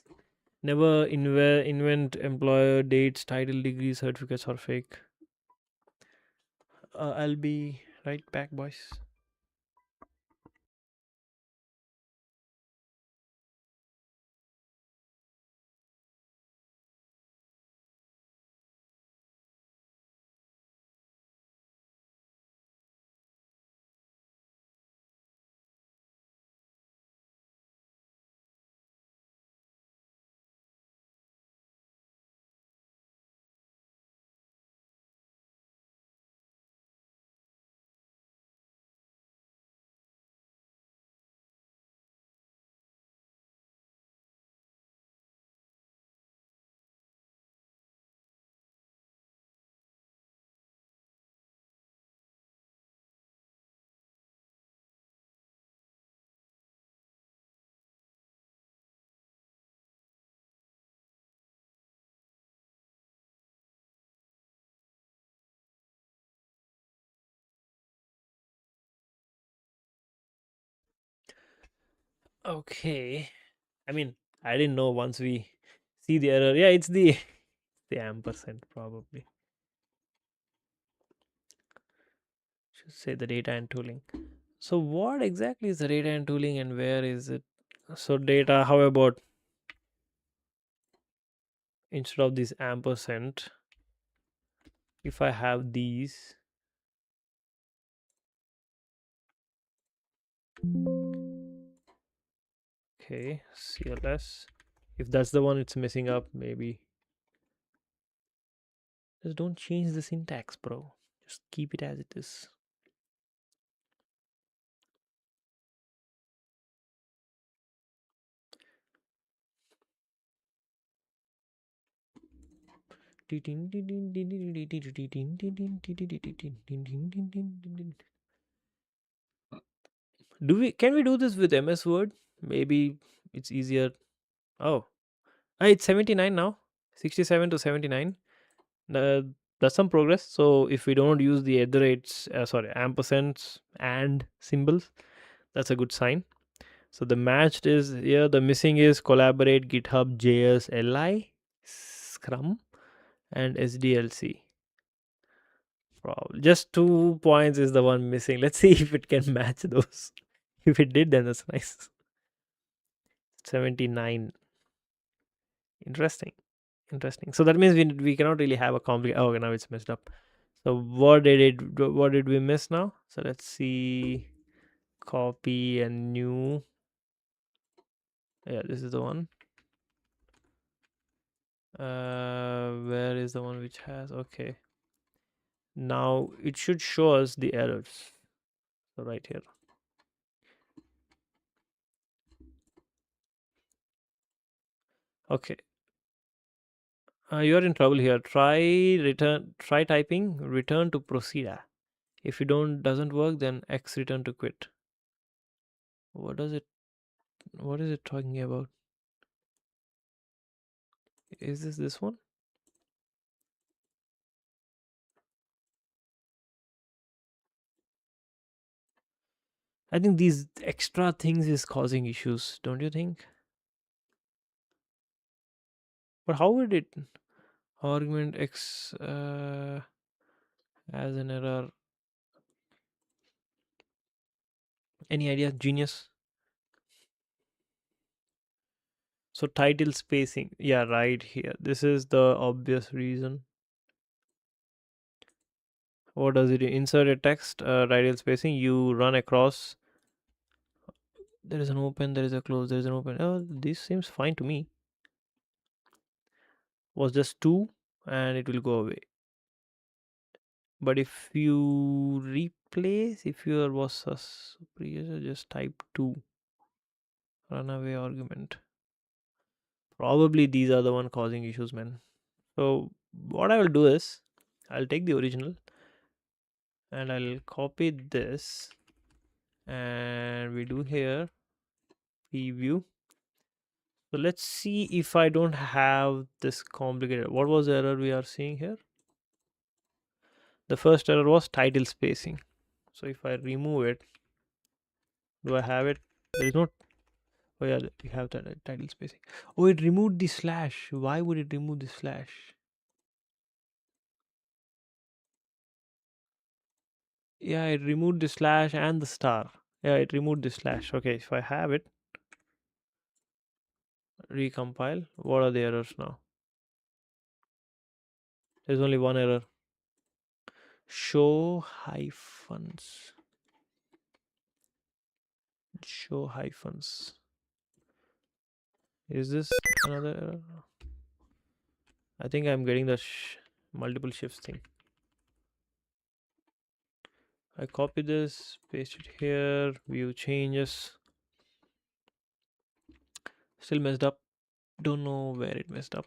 Never invent employer dates, title, degree, certificates or fake. I'll be right back, boys. Okay. I mean, I didn't know once we see the error. Yeah, it's the the ampersand probably. Should say the data and tooling. So what exactly is the data and tooling and where is it? So data, how about instead of this ampersand, if I have these, okay, CLS. If that's the one it's messing up, maybe just don't change the syntax, bro. Just keep it as it is. Can we do this with MS Word? Maybe it's easier. Oh, it's 79 now. 67 to 79. uh, that's some progress. So if we don't use the at the rates, sorry, ampersands and symbols, that's a good sign. So the matched is here. The missing is collaborate, GitHub, JS, Li, Scrum, and SDLC. Probably just 2 points is the one missing. Let's see if it can match those. If it did, then that's nice. 79. Interesting. Interesting. So that means we cannot really have a complicated. Oh, now it's messed up. So what did we miss now? So let's see. Copy and new. Yeah, this is the one. Where is the one which has? Okay. Now it should show us the errors. So right here. Okay. You are in trouble here. Try typing return to proceed. If you doesn't work, then X return to quit. What is it talking about? Is this one? I think these extra things is causing issues, don't you think? But how would it argument X as an error? Any idea? Genius. So title spacing. Yeah, right here. This is the obvious reason. What does it do? Insert a text, title spacing. You run across. There is an open, there is a close, there is an open. Oh, this seems fine to me. Was just 2 and it will go away. But if you replace, if your was a just type 2 runaway argument. Probably these are the one causing issues, man. So what I will do is I'll take the original and I'll copy this and we do here preview. So let's see if I don't have this complicated. What was the error we are seeing here? The first error was title spacing. So if I remove it, do I have it? There is no. Oh yeah, we have that title spacing. Oh, it removed the slash. Why would it remove the slash? Yeah, it removed the slash and the star. Yeah, it removed the slash. Okay, if I have it, recompile. What are the errors now? There's only one error. Show hyphens. Show hyphens. Is this another error? I think I'm getting the multiple shifts thing. I copy this, paste it here, view changes. Still messed up. Don't know where it messed up.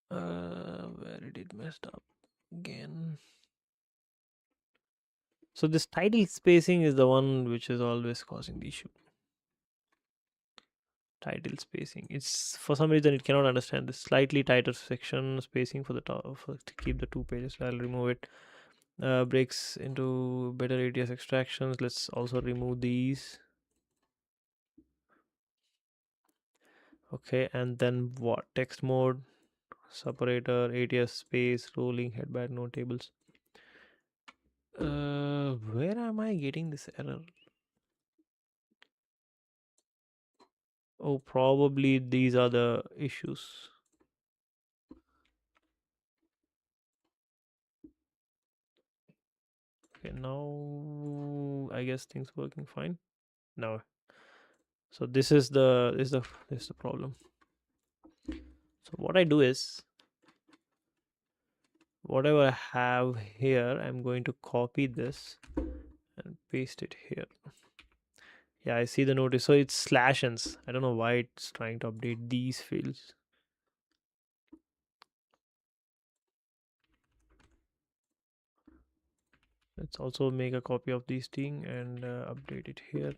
Where did it messed up again? So this title spacing is the one which is always causing the issue. Title spacing. It's for some reason it cannot understand this slightly tighter section spacing for the top to keep the 2 pages. I'll remove it. Breaks into better ATS extractions. Let's also remove these. Okay, and then what? Text mode, separator, ATS space, rolling headband, no tables. Where am I getting this error? Oh, probably these are the issues. Okay, now I guess things working fine. Now, so this is the problem. So what I do is whatever I have here, I'm going to copy this and paste it here. Yeah, I see the notice. So it's slash ns. I don't know why it's trying to update these fields. Let's also make a copy of this thing and update it here.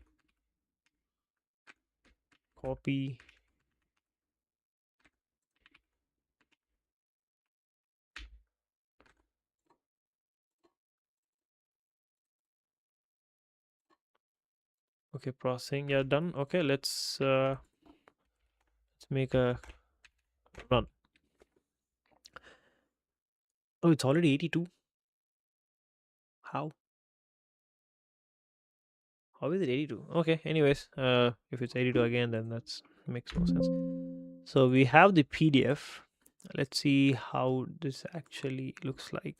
Copy. Okay, processing. Yeah, done. Okay, let's make a run. Oh, it's already 82. How? How is it 82? Okay, anyways, if it's 82 again, then that's makes no sense. So we have the PDF. Let's see how this actually looks like.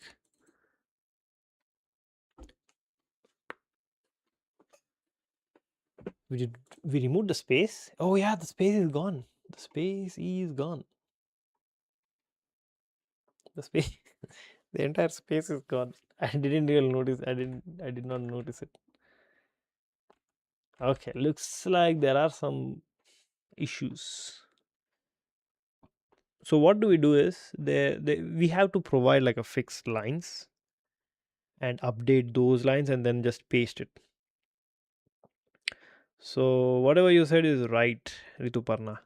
We removed the space. Oh yeah, the space is gone. The space is gone. The space, the entire space is gone. I didn't really notice. I did not notice it. Okay, looks like there are some issues. So what do we do is we have to provide like a fixed lines and update those lines and then just paste it. So whatever you said is right, Rituparna.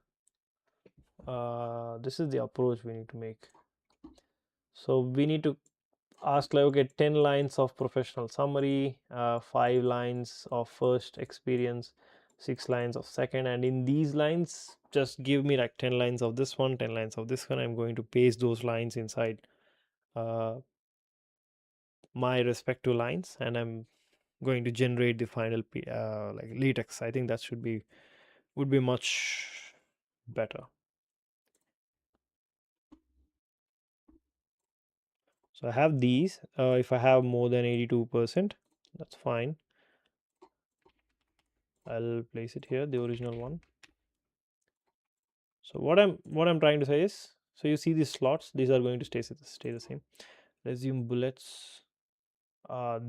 This is the approach we need to make. So we need to ask like, okay, 10 lines of professional summary, 5 lines of first experience, 6 lines of second, and in these lines just give me like 10 lines of this one, 10 lines of this one. I'm going to paste those lines inside uh, my respective lines, and I'm going to generate the final like latex. I think that would be much better. So I have these. If I have more than 82%, that's fine. I'll place it here, the original one. So what I'm trying to say is, so you see these slots, these are going to stay the same. Resume bullets. Uh,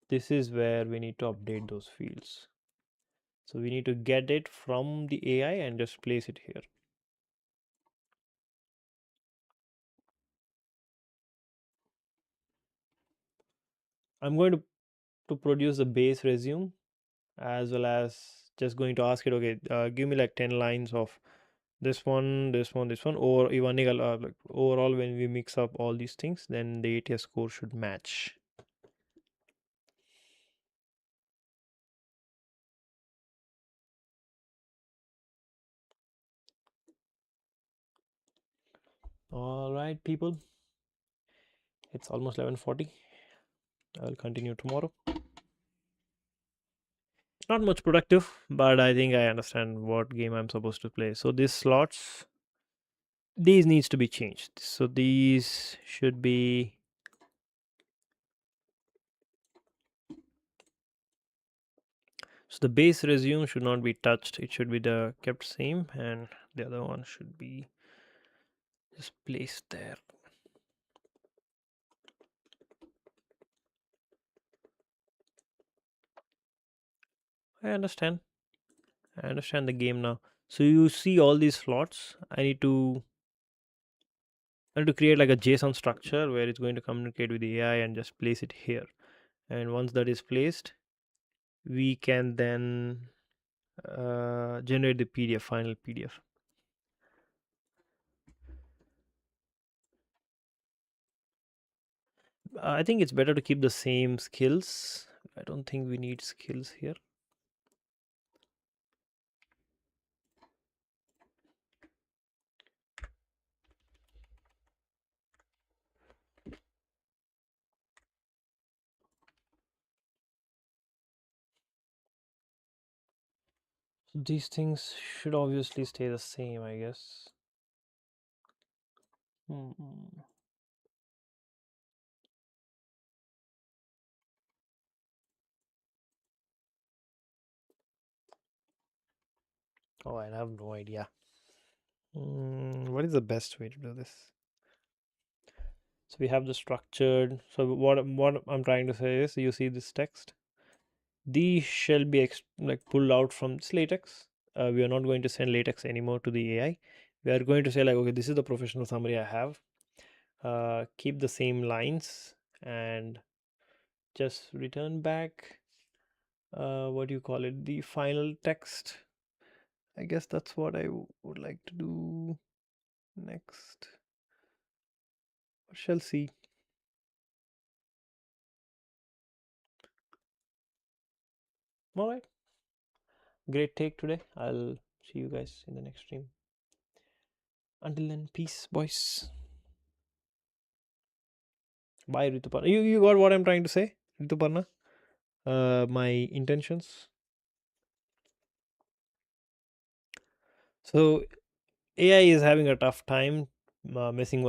this is where we need to update those fields. So we need to get it from the AI and just place it here. I'm going to produce the base resume, as well as just going to ask it, okay, give me like 10 lines of this one, this one, this one, or even like overall, when we mix up all these things, then the ATS score should match. All right, people, it's almost 11:40. I'll continue tomorrow. Not much productive, but I think I understand what game I'm supposed to play. So these slots, these needs to be changed. So these should be, so the base resume should not be touched. It should be the kept same, and the other one should be just placed there. I understand. I understand the game now. So you see all these slots. I need to create like a JSON structure where it's going to communicate with the AI and just place it here. And once that is placed, we can then generate the PDF, final PDF. I think it's better to keep the same skills. I don't think we need skills here. So these things should obviously stay the same, I guess. Hmm. Oh, I have no idea. What is the best way to do this? So we have the structured. So what I'm trying to say is, you see this text. These shall be like pulled out from this latex. We are not going to send latex anymore to the AI. We are going to say like, okay, this is the professional summary I have. Keep the same lines and just return back what do you call it, the final text. I guess that's what I would like to do next. We shall see. All right. great take today. I'll see you guys in the next stream. Until then, peace, boys. Bye, Rituparna. You got what I'm trying to say, Rituparna? My intentions. So AI is having a tough time messing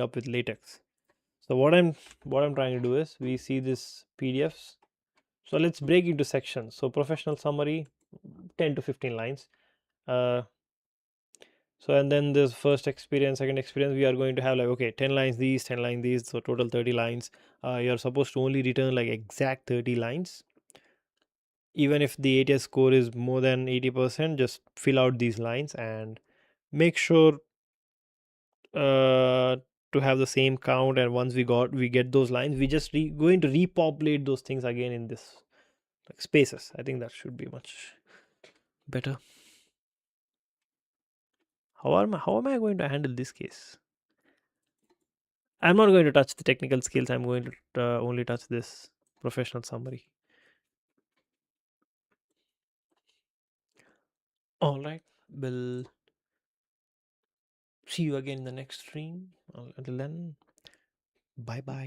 up with latex. So what I'm trying to do is we see this PDFs. So let's break into sections. So professional summary, 10 to 15 lines. Uh, so and then this first experience, second experience, we are going to have like, okay, 10 lines these, 10 lines these, so total 30 lines. You're supposed to only return like exact 30 lines. Even if the ATS score is more than 80%, just fill out these lines and make sure to have the same count. And once we get those lines, we just going to repopulate those things again in this like spaces. I think that should be much better. How am I going to handle this case? I'm not going to touch the technical skills. I'm going to only touch this professional summary. All right, we'll see you again in the next stream. Until then, bye bye.